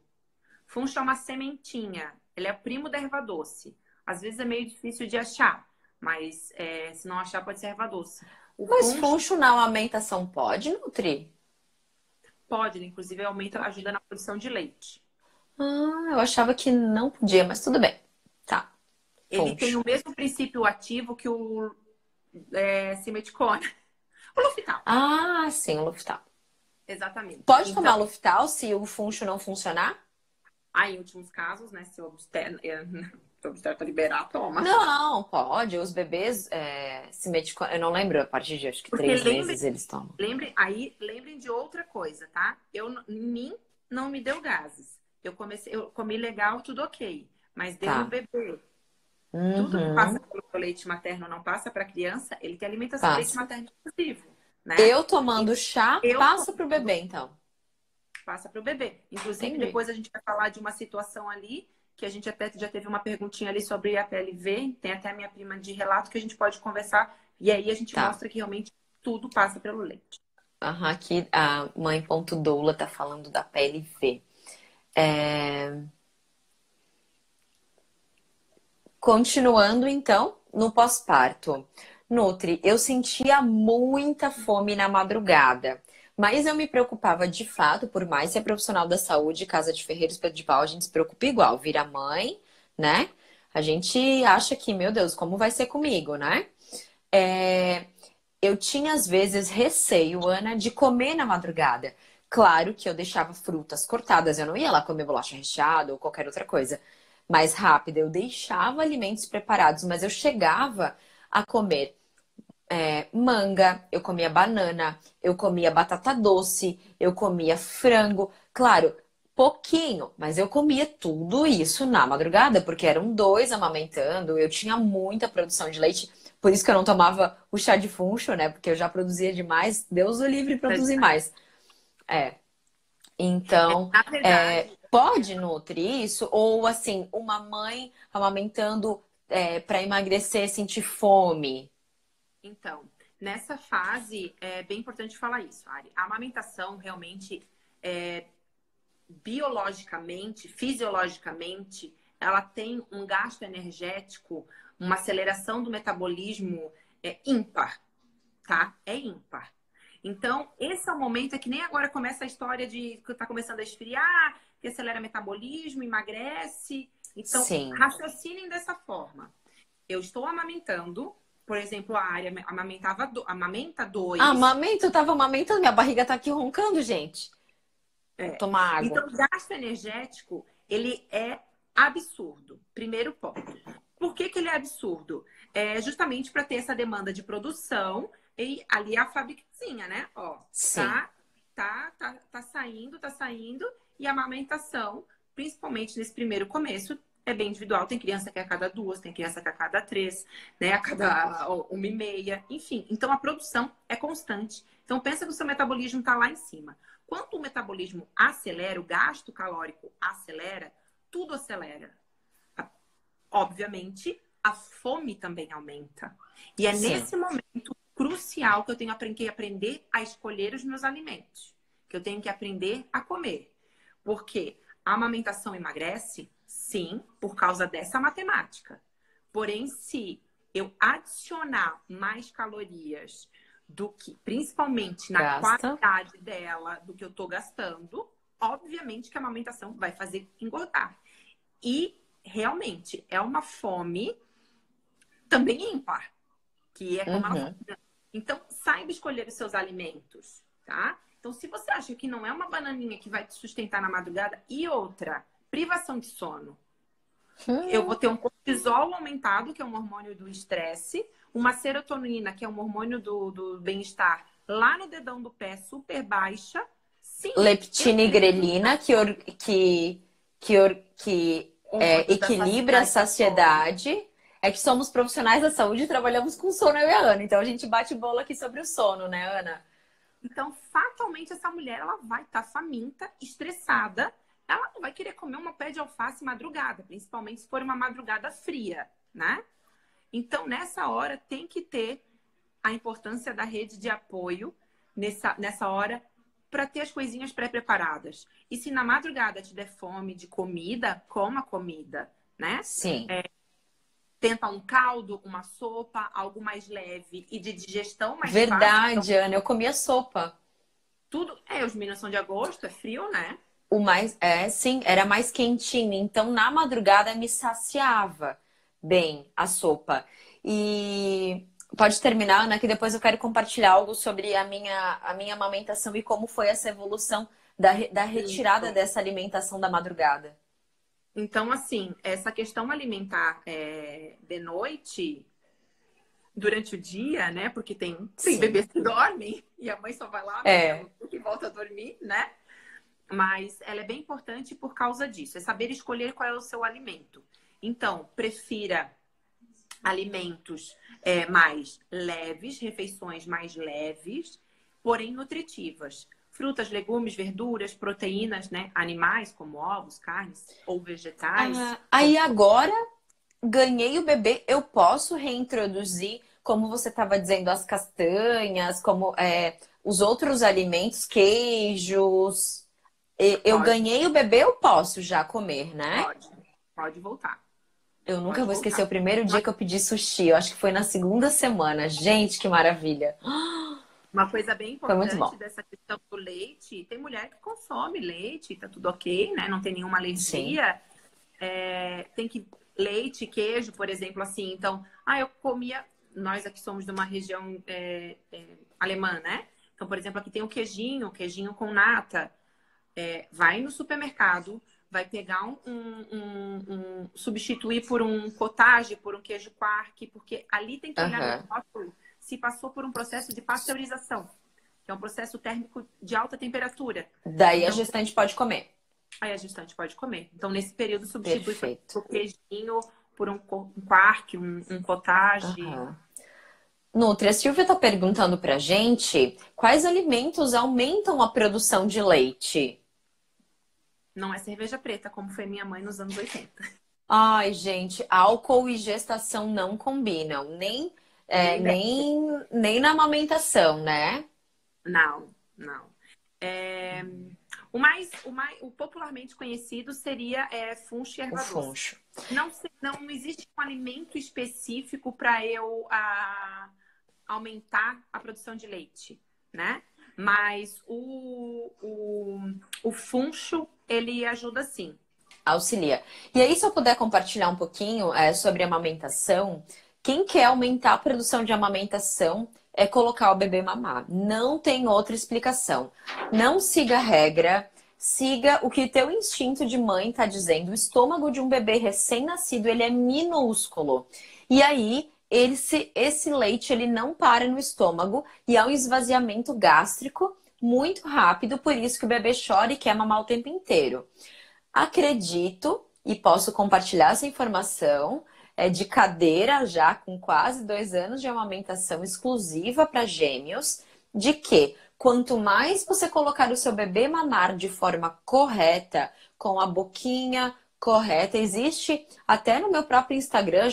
Funcho é uma sementinha, ele é primo da erva doce. Às vezes é meio difícil de achar, mas se não achar pode ser erva doce. O Mas funcho funcho na amamentação pode, Nutri? pode, ele, inclusive aumenta, ajuda na produção de leite. Ah, eu achava que não podia, mas tudo bem. Tá, Ele tem funcho. o mesmo princípio ativo que o simeticona. O Luftal, Ah, sim, o Luftal. exatamente. Pode Então, tomar Luftal se o funcho não funcionar? aí, em últimos casos, né, se o obstetra liberar, toma. Não, pode. Os bebês se medicam. Eu não lembro, a partir de acho que Porque 3 meses eles tomam. lembrem de outra coisa, tá? Em mim não me deu gases. Eu comi legal, tudo ok. mas deu no Tá. bebê. Tudo que passa Uhum. pelo leite materno não passa para a criança, ele tem alimentação de leite Passa. materno exclusivo, né? Eu E tomando chá, eu passa pro tomando, bebê, então. passa para o bebê. Inclusive, Entendi. depois a gente vai falar de uma situação ali, que a gente até já teve uma perguntinha ali sobre a PLV, tem até a minha prima de relato que a gente pode conversar, e aí a gente Tá. mostra que realmente tudo passa pelo leite. Aham, aqui a mãe.doula tá falando da PLV. É, continuando, então, no pós-parto. Nutri, eu sentia muita fome na madrugada, mas eu me preocupava de fato, por mais ser profissional da saúde, casa de ferreiro, espeto de pau, a gente se preocupa igual, vira mãe, né? A gente acha que, meu Deus, como vai ser comigo, né? É, eu tinha às vezes receio, Ana, de comer na madrugada. Claro que eu deixava frutas cortadas, eu não ia lá comer bolacha recheada ou qualquer outra coisa mais rápida. Eu deixava alimentos preparados, mas eu chegava a comer manga, eu comia banana, eu comia batata doce, eu comia frango. Claro, pouquinho, mas eu comia tudo isso na madrugada, porque eram dois amamentando, eu tinha muita produção de leite. Por isso que eu não tomava o chá de funcho, né? Porque eu já produzia demais. Deus o livre produzir mais. É. Então, Na verdade, pode nutrir isso? Ou assim, uma mãe amamentando para emagrecer, sentir fome? então, nessa fase, é bem importante falar isso, Ari. A amamentação realmente, biologicamente, fisiologicamente, ela tem um gasto energético, uma aceleração do metabolismo ímpar, tá? É ímpar. Então, esse é o momento, é que nem agora começa a história de que tá começando a esfriar, que acelera metabolismo, emagrece. Então, Sim. raciocinem dessa forma. Eu estou amamentando, por exemplo, a área amamenta Ah, dois. amamento, eu tava amamentando, minha barriga tá aqui roncando, gente. Vou tomar água. Então, o gasto energético, ele é absurdo. Primeiro ponto. Por que que ele é absurdo? É justamente para ter essa demanda de produção e ali a fabricazinha, né? Ó, Sim. tá saindo e a amamentação, principalmente nesse primeiro começo, é bem individual. Tem criança que é a cada duas, tem criança que é a cada três, né? A cada 1h30, enfim. Então a produção é constante. Então pensa que o seu metabolismo está lá em cima. Quando o metabolismo acelera, o gasto calórico acelera, tudo acelera. Obviamente, a fome também aumenta. E é Sim. nesse momento crucial que eu tenho que aprender a escolher os meus alimentos, que eu tenho que aprender a comer. Porque a amamentação emagrece, sim, por causa dessa matemática. Porém, se eu adicionar mais calorias do que, principalmente na Gasta. qualidade dela, do que eu estou gastando, obviamente que a amamentação vai fazer engordar. E realmente é uma fome também ímpar, que é como ela fala. Uhum. Então, saiba escolher os seus alimentos, tá? Então, se você acha que não é uma bananinha que vai te sustentar na madrugada, e outra, privação de sono. Eu vou Hum. ter um cortisol aumentado, que é um hormônio do estresse, uma serotonina, que é um hormônio do bem-estar, lá no dedão do pé, super baixa. Sim, eu Leptina e preciso grelina, hormônios da equilibra a saciedade da fome. saciedade. É que somos profissionais da saúde e trabalhamos com sono, eu e a Ana. Então a gente bate bola aqui sobre o sono, né, Ana? Então, fatalmente, essa mulher ela vai estar faminta, estressada. Ela não vai querer comer uma pé de alface madrugada, principalmente se for uma madrugada fria, né? Então, nessa hora, tem que ter a importância da rede de apoio nessa hora para ter as coisinhas pré-preparadas. E se na madrugada te der fome de comida, coma comida, né? Sim. Tenta um caldo, uma sopa, algo mais leve e de digestão mais fácil. Então, Verdade, Ana. Eu comia sopa. tudo. Os meninos são de agosto, é frio, né? O mais, sim, era mais quentinho. Então, na madrugada me saciava bem a sopa. E pode terminar, Ana, que depois eu quero compartilhar algo sobre a minha amamentação e como foi essa evolução da retirada Isso. dessa alimentação da madrugada. Então, assim, essa questão alimentar de noite, durante o dia, né? Porque tem Sim. bebês que dormem e a mãe só vai lá, amamenta É, no e volta a dormir, né? Mas ela é bem importante por causa disso. É saber escolher qual é o seu alimento. Então, prefira alimentos mais leves, refeições mais leves, porém nutritivas. Frutas, legumes, verduras, proteínas, né? Animais, como ovos, carnes ou vegetais. Aí agora ganhei o bebê, eu posso reintroduzir, como você estava dizendo, as castanhas, como os outros alimentos, queijos. Eu Pode, ganhei o bebê, eu posso já comer, né? pode, pode voltar. Eu nunca Pode vou esquecer o voltar. primeiro dia que eu pedi sushi. Eu acho que foi na segunda semana. Gente, que maravilha. Uma coisa bem Foi muito importante bom. dessa questão do leite, tem mulher que consome leite, tá tudo ok, né? Não tem nenhuma Sim. alergia. Tem que leite, queijo, por exemplo, assim. Então, eu comia. Nós aqui somos de uma região alemã, né? Então, por exemplo, aqui tem o queijinho com nata. Vai no supermercado, vai pegar substituir por um cottage, por um queijo Quark, porque ali tem que olhar no Aham. rótulo se passou por um processo de pasteurização, que é um processo térmico de alta temperatura. Daí a Então, gestante pode comer. aí a gestante pode comer. Então, nesse período, substitui por Perfeito. exemplo, o queijinho por um Quark, um cottage. Aham. Nutri, a Silvia está perguntando pra gente quais alimentos aumentam a produção de leite. Não é cerveja preta, como foi minha mãe nos anos 80. Ai, gente, álcool e gestação não combinam, nem, Nem deve. nem na amamentação, né? Não, não. É, o popularmente conhecido seria funcho e O erva doce. funcho. Não existe um alimento específico para eu aumentar a produção de leite, né? Mas o funcho, ele ajuda sim. Auxilia. E aí, se eu puder compartilhar um pouquinho sobre amamentação, quem quer aumentar a produção de amamentação é colocar o bebê mamar. Não tem outra explicação. Não siga a regra, siga o que teu instinto de mãe está dizendo. O estômago de um bebê recém-nascido, ele é minúsculo. E aí, esse leite, ele não para no estômago e há um esvaziamento gástrico muito rápido, por isso que o bebê chora e quer mamar o tempo inteiro. Acredito e posso compartilhar essa informação de cadeira já com quase 2 anos de amamentação exclusiva para gêmeos, de que quanto mais você colocar o seu bebê mamar de forma correta, com a boquinha correta, existe até no meu próprio Instagram,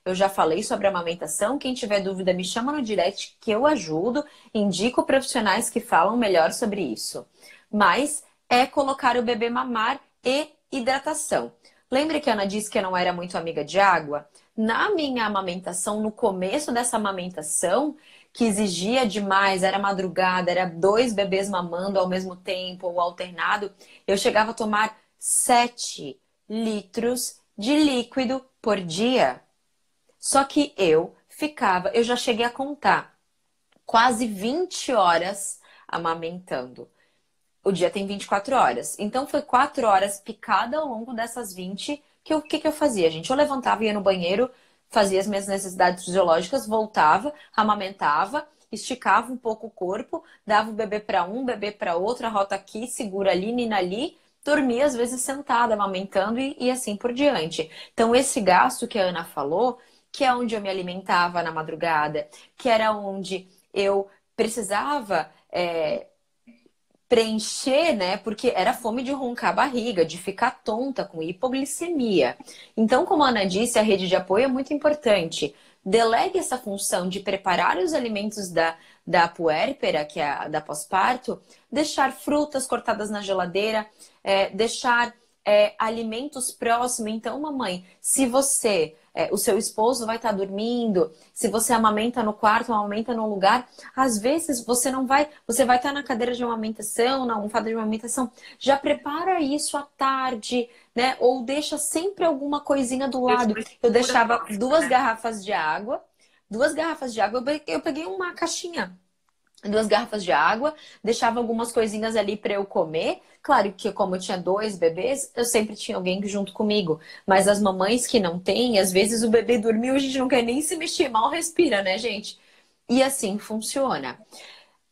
eu já falei sobre amamentação. Quem tiver dúvida, me chama no direct que eu ajudo, indico profissionais que falam melhor sobre isso. Mas é colocar o bebê mamar e hidratação. Lembra que a Ana disse que eu não era muito amiga de água? Na minha amamentação, no começo dessa amamentação, que exigia demais, era madrugada, era 2 bebês mamando ao mesmo tempo ou alternado, eu chegava a tomar 7 litros de líquido por dia. Só que eu já cheguei a contar quase 20 horas amamentando. O dia tem 24 horas. Então, foi 4 horas picada ao longo dessas 20. O que eu fazia, gente? Eu levantava, ia no banheiro, fazia as minhas necessidades fisiológicas, voltava, amamentava, esticava um pouco o corpo, dava o bebê para um, bebê para outro, a rota aqui, segura ali, nina ali, dormia às vezes sentada, amamentando e assim por diante. Então, esse gasto que a Ana falou, que é onde eu me alimentava na madrugada, que era onde eu precisava preencher, né? Porque era fome de roncar a barriga, de ficar tonta, com hipoglicemia. Então, como a Ana disse, a rede de apoio é muito importante. Delegue essa função de preparar os alimentos da puérpera, que é a da pós-parto, deixar frutas cortadas na geladeira, deixar alimentos próximos. Então, mamãe, se o seu esposo vai estar dormindo, se você amamenta no quarto, amamenta no lugar, às vezes você vai estar na cadeira de amamentação, na almofada de amamentação, já prepara isso à tarde, né? Ou deixa sempre alguma coisinha do lado. Eu deixava 2 garrafas de água, eu peguei uma caixinha. 2 garrafas de água, deixava algumas coisinhas ali para eu comer. Claro que como eu tinha 2 bebês, eu sempre tinha alguém junto comigo. Mas as mamães que não têm, às vezes o bebê dormiu, a gente não quer nem se mexer, mal respira, né, gente? E assim funciona.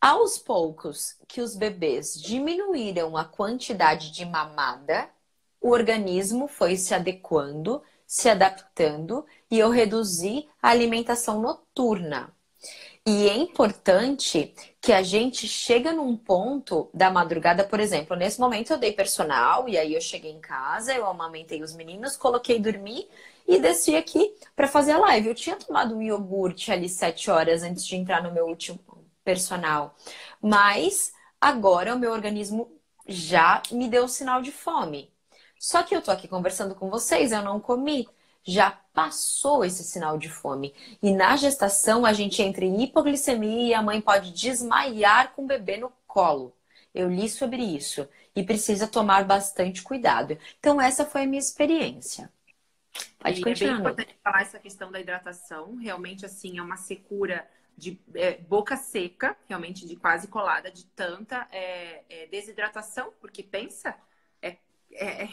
Aos poucos que os bebês diminuíram a quantidade de mamada, o organismo foi se adequando, se adaptando e eu reduzi a alimentação noturna. E é importante que a gente chega num ponto da madrugada, por exemplo, nesse momento eu dei personal e aí eu cheguei em casa, eu amamentei os meninos, coloquei dormir e desci aqui para fazer a live. Eu tinha tomado um iogurte ali 7 horas antes de entrar no meu último personal, mas agora o meu organismo já me deu sinal de fome. Só que eu tô aqui conversando com vocês, eu não comi. Já passou esse sinal de fome. E na gestação a gente entra em hipoglicemia e a mãe pode desmaiar com o bebê no colo. Eu li sobre isso e precisa tomar bastante cuidado. Então essa foi a minha experiência. Pode E é bem continuar, Nutri. importante falar essa questão da hidratação. Realmente, assim, é uma secura de boca seca, realmente de quase colada, de tanta desidratação, porque pensa, é,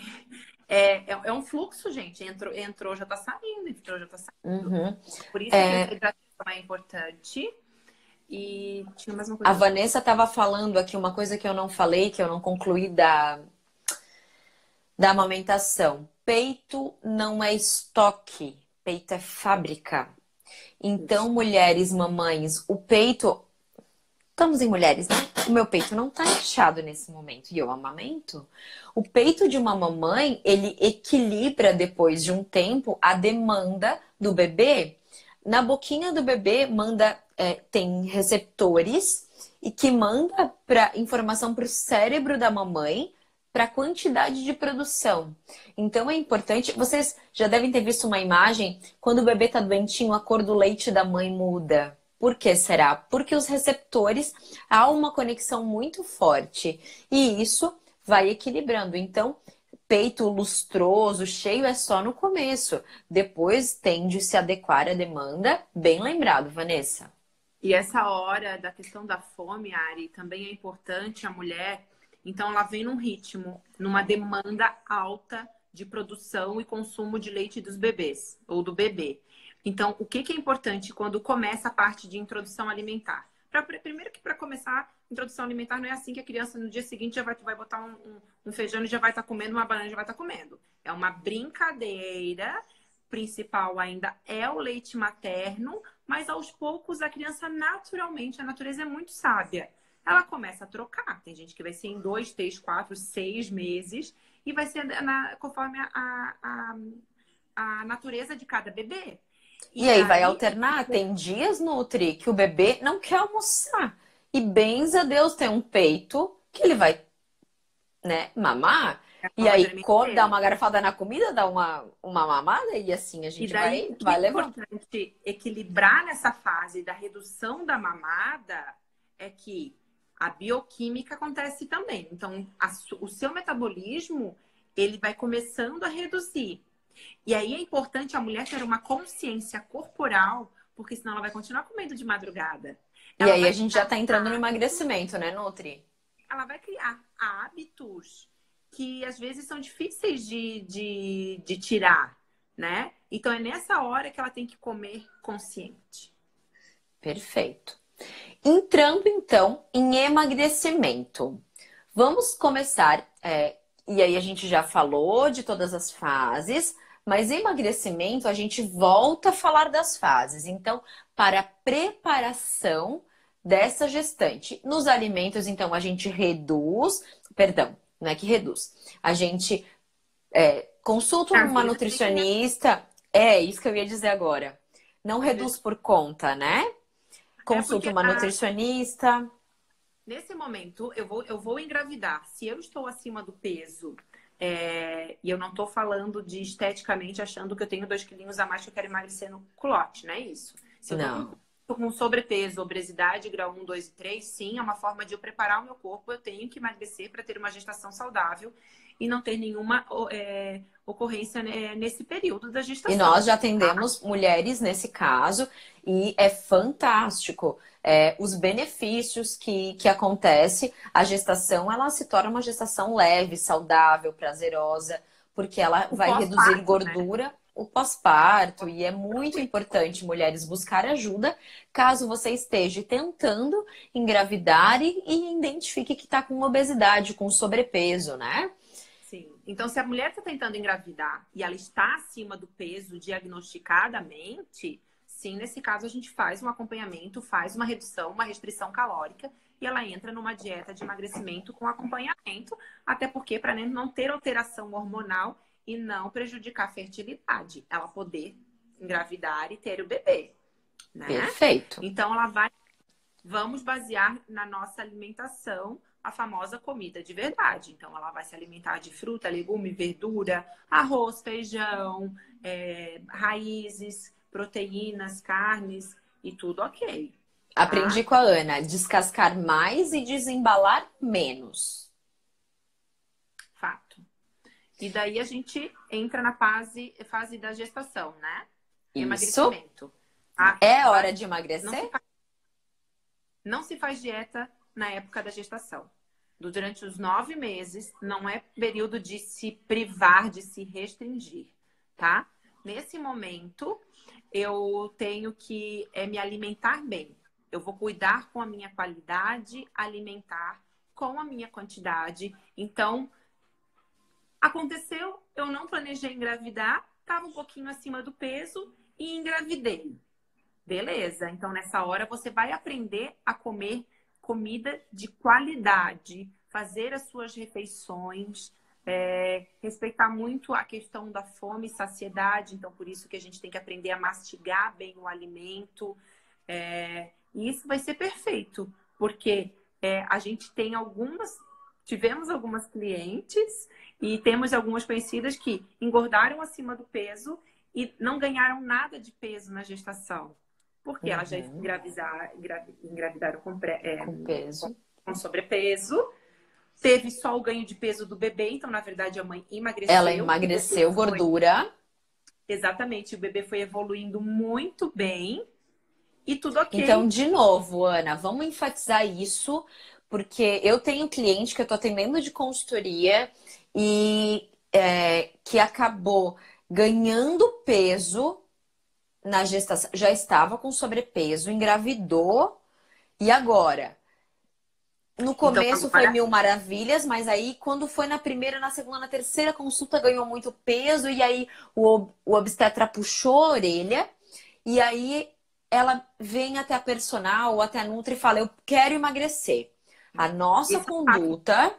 é, é um fluxo, gente. Entrou, já tá saindo, entrou, já tá saindo. Uhum. Por isso que essa hidratação é importante. E tinha mais uma A coisa. Vanessa estava falando aqui uma coisa que eu não falei, que eu não concluí da amamentação. Peito não é estoque, peito é fábrica. Então, mulheres, mamães, o peito. Estamos em mulheres, né? O meu peito não tá inchado nesse momento e eu amamento. O peito de uma mamãe, ele equilibra depois de um tempo a demanda do bebê. Na boquinha do bebê tem receptores e que manda informação para o cérebro da mamãe para a quantidade de produção. Então é importante. Vocês já devem ter visto uma imagem quando o bebê está doentinho, a cor do leite da mãe muda. Por que será? Porque os receptores há uma conexão muito forte e isso vai equilibrando. Então, peito lustroso, cheio é só no começo. Depois tende a se adequar à demanda. Bem lembrado, Vanessa. E essa hora da questão da fome, Ari, também é importante a mulher. Então, ela vem num ritmo, numa demanda alta de produção e consumo de leite dos bebês ou do bebê. Então, o que é importante quando começa a parte de introdução alimentar? Primeiro que para começar, introdução alimentar não é assim que a criança no dia seguinte já vai botar um feijão e já vai estar comendo, uma banana e já vai estar comendo. É uma brincadeira. Principal ainda é o leite materno, mas aos poucos a criança naturalmente, a natureza é muito sábia. Ela começa a trocar. Tem gente que vai ser em 2, 3, 4, 6 meses e vai ser conforme a natureza de cada bebê. E aí vai alternar. Tem dias, Nutri, que o bebê não quer almoçar. E benza a Deus tem um peito que ele vai, né, mamar. E aí dá uma garfada na comida, dá uma mamada e assim a gente vai levando. O importante equilibrar nessa fase da redução da mamada é que a bioquímica acontece também. Então, o seu metabolismo, ele vai começando a reduzir. E aí é importante a mulher ter uma consciência corporal, porque senão ela vai continuar comendo de madrugada. E aí a gente já tá entrando no emagrecimento, né, Nutri? Ela vai criar hábitos que às vezes são difíceis de tirar, né? Então é nessa hora que ela tem que comer consciente. Perfeito. Entrando então em emagrecimento. Vamos começar, e aí a gente já falou de todas as fases, mas emagrecimento a gente volta a falar das fases. Então, para a preparação dessa gestante, nos alimentos, então a gente reduz, perdão, não é que reduz, a gente consulta uma nutricionista, é isso que eu ia dizer agora. Não reduz por conta, né? Consulta uma nutricionista. Nesse momento, eu vou engravidar. Se eu estou acima do peso, e eu não estou falando de esteticamente achando que eu tenho 2 quilinhos a mais que eu quero emagrecer no culote, não é isso? Se eu tô com sobrepeso, obesidade, grau 1, 2 e 3, sim, é uma forma de eu preparar o meu corpo. Eu tenho que emagrecer para ter uma gestação saudável e não ter nenhuma ocorrência nesse período da gestação. E nós já atendemos mulheres nesse caso e é fantástico os benefícios que acontece. A gestação, ela se torna uma gestação leve, saudável, prazerosa, porque ela vai reduzir gordura. Né? O pós-parto, e é muito importante, mulheres, buscar ajuda caso você esteja tentando engravidar e identifique que está com obesidade, com sobrepeso, né? Sim. Então, se a mulher está tentando engravidar e ela está acima do peso diagnosticadamente, sim, nesse caso a gente faz um acompanhamento, faz uma redução, uma restrição calórica e ela entra numa dieta de emagrecimento com acompanhamento, até porque para não ter alteração hormonal e não prejudicar a fertilidade, ela poder engravidar e ter o bebê, né? Perfeito. Então, vamos basear na nossa alimentação a famosa comida de verdade. Então, ela vai se alimentar de fruta, legume, verdura, arroz, feijão, raízes, proteínas, carnes e tudo ok. Tá? Aprendi com a Ana, descascar mais e desembalar menos. Fato. E daí a gente entra na fase da gestação, né? Isso. Emagrecimento. É hora de emagrecer? Não se faz dieta na época da gestação. Durante os 9 meses, não é período de se privar, de se restringir, tá? Nesse momento, eu tenho que me alimentar bem. Eu vou cuidar com a minha qualidade alimentar, com a minha quantidade. Então, aconteceu, eu não planejei engravidar, estava um pouquinho acima do peso e engravidei. Beleza, então nessa hora você vai aprender a comer comida de qualidade, fazer as suas refeições, respeitar muito a questão da fome e saciedade, então por isso que a gente tem que aprender a mastigar bem o alimento. E isso vai ser perfeito, porque a gente tem tivemos algumas clientes e temos algumas conhecidas que engordaram acima do peso e não ganharam nada de peso na gestação. Porque elas já engravidaram com peso. Com sobrepeso. Teve só o ganho de peso do bebê, então, na verdade, a mãe emagreceu. Ela emagreceu gordura. Exatamente, o bebê foi evoluindo muito bem e tudo ok. Então, de novo, Ana, vamos enfatizar isso, porque eu tenho cliente que eu tô atendendo de consultoria e que acabou ganhando peso na gestação, já estava com sobrepeso, engravidou e agora? No começo então, foi mil maravilhas, mas aí quando foi na primeira, na segunda, na terceira consulta ganhou muito peso e aí o obstetra puxou a orelha e aí ela vem até a personal ou até a Nutri e fala, eu quero emagrecer. A nossa conduta...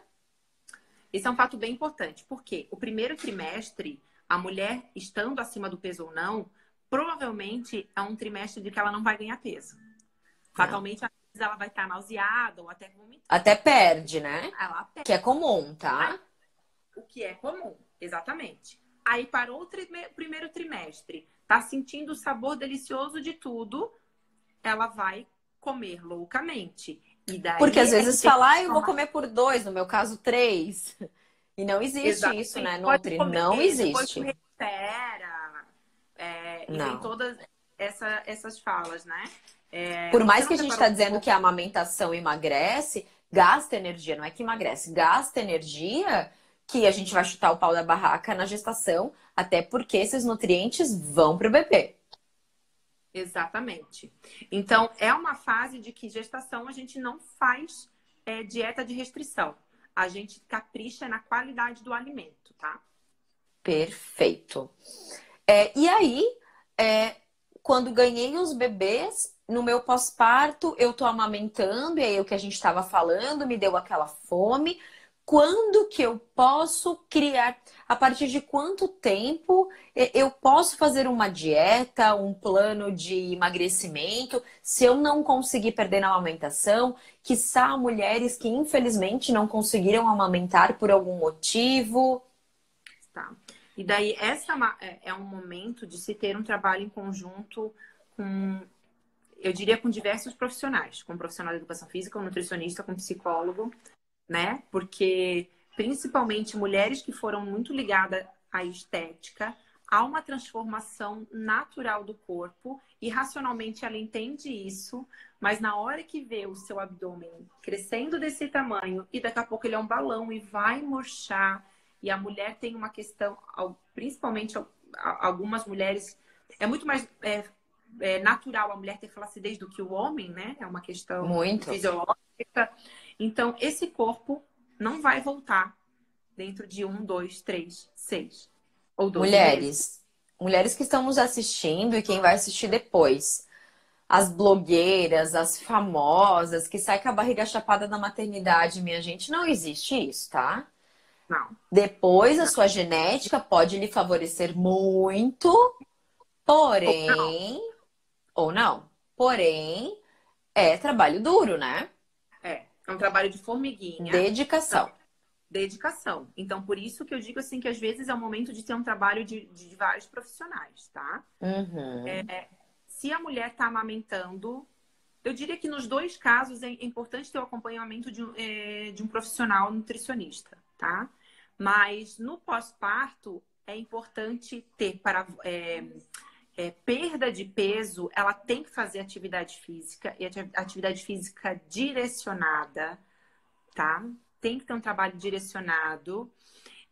Esse é um fato bem importante, porque o primeiro trimestre, a mulher estando acima do peso ou não, provavelmente é um trimestre de que ela não vai ganhar peso. Fatalmente, às vezes ela vai estar nauseada ou até vomitando. Até perde, né? Ela perde. Que é comum, tá? O que é comum, exatamente. Aí parou o primeiro trimestre, tá sentindo o sabor delicioso de tudo, ela vai comer loucamente. E daí porque às vezes fala, eu vou comer por 2, no meu caso 3. E não existe isso, né, Nutri? Não existe. E tem todas essas falas, né? Por mais que a gente está dizendo que a amamentação emagrece, gasta energia, não é que emagrece, gasta energia que a gente vai chutar o pau da barraca na gestação, até porque esses nutrientes vão para o bebê. Exatamente. Então, é uma fase de que gestação a gente não faz dieta de restrição. A gente capricha na qualidade do alimento, tá? Perfeito. E aí, quando ganhei os bebês, no meu pós-parto, eu tô amamentando, e aí o que a gente estava falando, me deu aquela fome. Quando que eu posso criar? A partir de quanto tempo eu posso fazer uma dieta, um plano de emagrecimento, se eu não conseguir perder na amamentação? Quiçá mulheres que infelizmente não conseguiram amamentar por algum motivo. Tá. E daí, essa é um momento de se ter um trabalho em conjunto com, eu diria, com diversos profissionais. Com profissional de educação física, com nutricionista, com psicólogo, né? Porque, principalmente, mulheres que foram muito ligadas à estética, há uma transformação natural do corpo e, racionalmente, ela entende isso, mas na hora que vê o seu abdômen crescendo desse tamanho e daqui a pouco ele é um balão e vai murchar. E a mulher tem uma questão, principalmente algumas mulheres, é muito mais natural a mulher ter flacidez do que o homem, né? É uma questão fisiológica. Então, esse corpo não vai voltar dentro de 1, 2, 3, 6 ou 12 meses. Mulheres que estão nos assistindo e quem vai assistir depois. As blogueiras, as famosas, que saem com a barriga chapada na maternidade, minha gente, não existe isso, tá? Não, Depois a não. sua genética pode lhe favorecer muito, Ou não. porém, ou não, porém, é trabalho duro, né? É um trabalho de formiguinha. Dedicação. Dedicação. Então, por isso que eu digo assim que às vezes é o momento de ter um trabalho de vários profissionais, tá? Uhum. Se a mulher está amamentando, eu diria que nos dois casos é importante ter o acompanhamento de um profissional nutricionista, tá? Mas no pós-parto é importante ter perda de peso, ela tem que fazer atividade física e atividade física direcionada, tá? Tem que ter um trabalho direcionado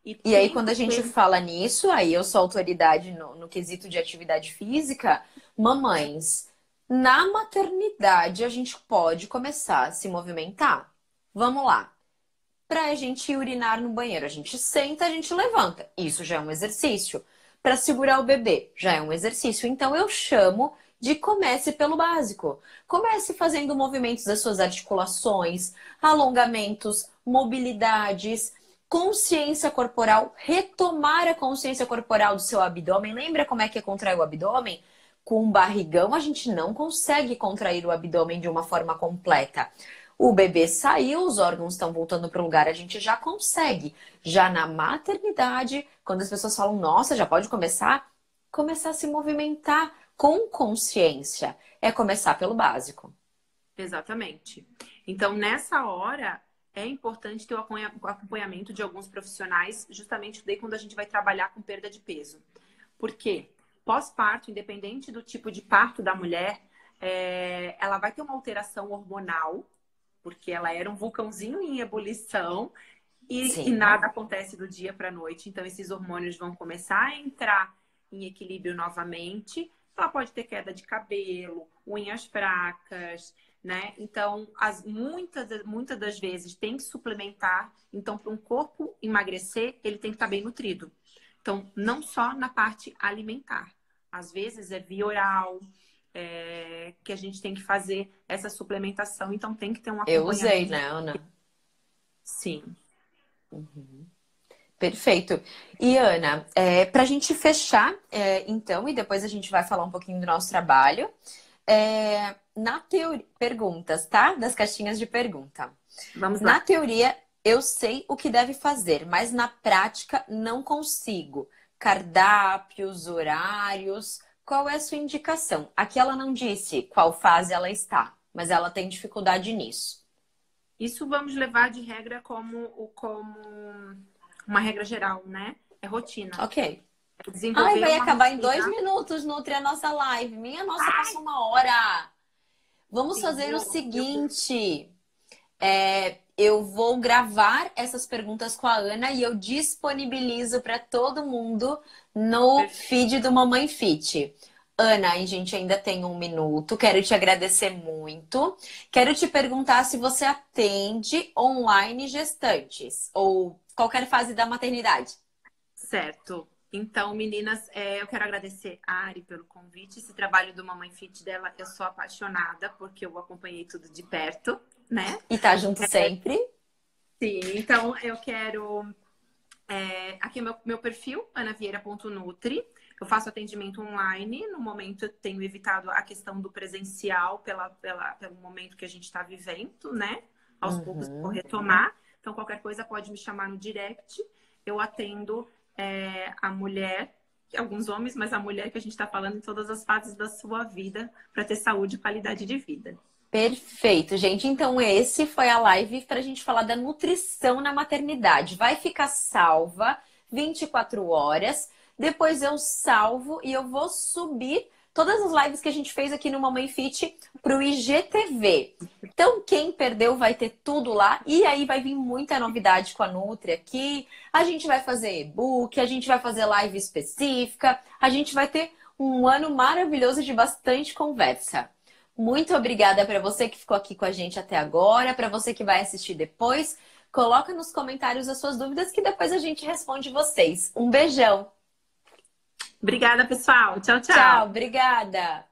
e E aí, tem quando que a gente ter. fala nisso, aí eu sou autoridade no quesito de atividade física. Mamães, na maternidade a gente pode começar a se movimentar. Vamos lá. Para a gente urinar no banheiro, a gente senta, a gente levanta. Isso já é um exercício. Para segurar o bebê, já é um exercício. Então eu chamo de comece pelo básico. Comece fazendo movimentos das suas articulações, alongamentos, mobilidades, consciência corporal, retomar a consciência corporal do seu abdômen. Lembra como é que é contrair o abdômen? Com um barrigão, a gente não consegue contrair o abdômen de uma forma completa. O bebê saiu, os órgãos estão voltando para o lugar, a gente já consegue. Já na maternidade, quando as pessoas falam, nossa, já pode começar a se movimentar com consciência. É começar pelo básico. Exatamente. Então, nessa hora, é importante ter o acompanhamento de alguns profissionais, justamente daí quando a gente vai trabalhar com perda de peso. Por quê? Pós-parto, independente do tipo de parto da mulher, ela vai ter uma alteração hormonal, porque ela era um vulcãozinho em ebulição e Sim. nada acontece do dia para a noite. Então, esses hormônios vão começar a entrar em equilíbrio novamente. Ela pode ter queda de cabelo, unhas fracas, né? Então, muitas das vezes tem que suplementar. Então, para um corpo emagrecer, ele tem que estar bem nutrido. Então, não só na parte alimentar. Às vezes é via oral, que a gente tem que fazer essa suplementação. Então, tem que ter um Eu usei, acompanhamento. né, Ana? Sim. Perfeito. E Ana, para a gente fechar, então, e depois a gente vai falar um pouquinho do nosso trabalho. Na teoria, perguntas, tá? Das caixinhas de pergunta. Vamos Na lá. teoria, eu sei o que deve fazer, mas na prática não consigo. Cardápios, horários, qual é a sua indicação? Aqui ela não disse qual fase ela está, mas ela tem dificuldade nisso. Isso vamos levar de regra como uma regra geral, né? É rotina. Ok. Ai, Desenvolver vai uma acabar em rotina. 2 minutos, Nutri, a nossa live. Minha nossa, passou 1 hora. Vamos Sim, fazer o eu seguinte. Eu vou gravar essas perguntas com a Ana e eu disponibilizo para todo mundo no feed do Mamãe Fit. Ana, a gente ainda tem 1 minuto. Quero te agradecer muito. Quero te perguntar se você atende online gestantes ou qualquer fase da maternidade. Certo. Então, meninas, eu quero agradecer a Ari pelo convite. Esse trabalho do Mamãe Fit dela, eu sou apaixonada, porque eu acompanhei tudo de perto, né? E tá junto sempre. Sim, então eu quero. Aqui é meu perfil, anavieira.nutri. Eu faço atendimento online. No momento, eu tenho evitado a questão do presencial pelo momento que a gente está vivendo, né? Aos poucos vou retomar. Então, qualquer coisa pode me chamar no direct. Eu atendo a mulher, alguns homens, mas a mulher que a gente está falando em todas as fases da sua vida para ter saúde e qualidade de vida. Perfeito, gente. Então, esse foi a live para a gente falar da nutrição na maternidade. Vai ficar salva 24 horas. Depois eu salvo e eu vou subir todas as lives que a gente fez aqui no Mamãe Fit para o IGTV. Então, quem perdeu vai ter tudo lá. E aí vai vir muita novidade com a Nutri aqui. A gente vai fazer e-book, a gente vai fazer live específica. A gente vai ter um ano maravilhoso de bastante conversa. Muito obrigada para você que ficou aqui com a gente até agora, para você que vai assistir depois. Coloca nos comentários as suas dúvidas que depois a gente responde vocês. Um beijão. Obrigada, pessoal. Tchau, Tchau, tchau. obrigada.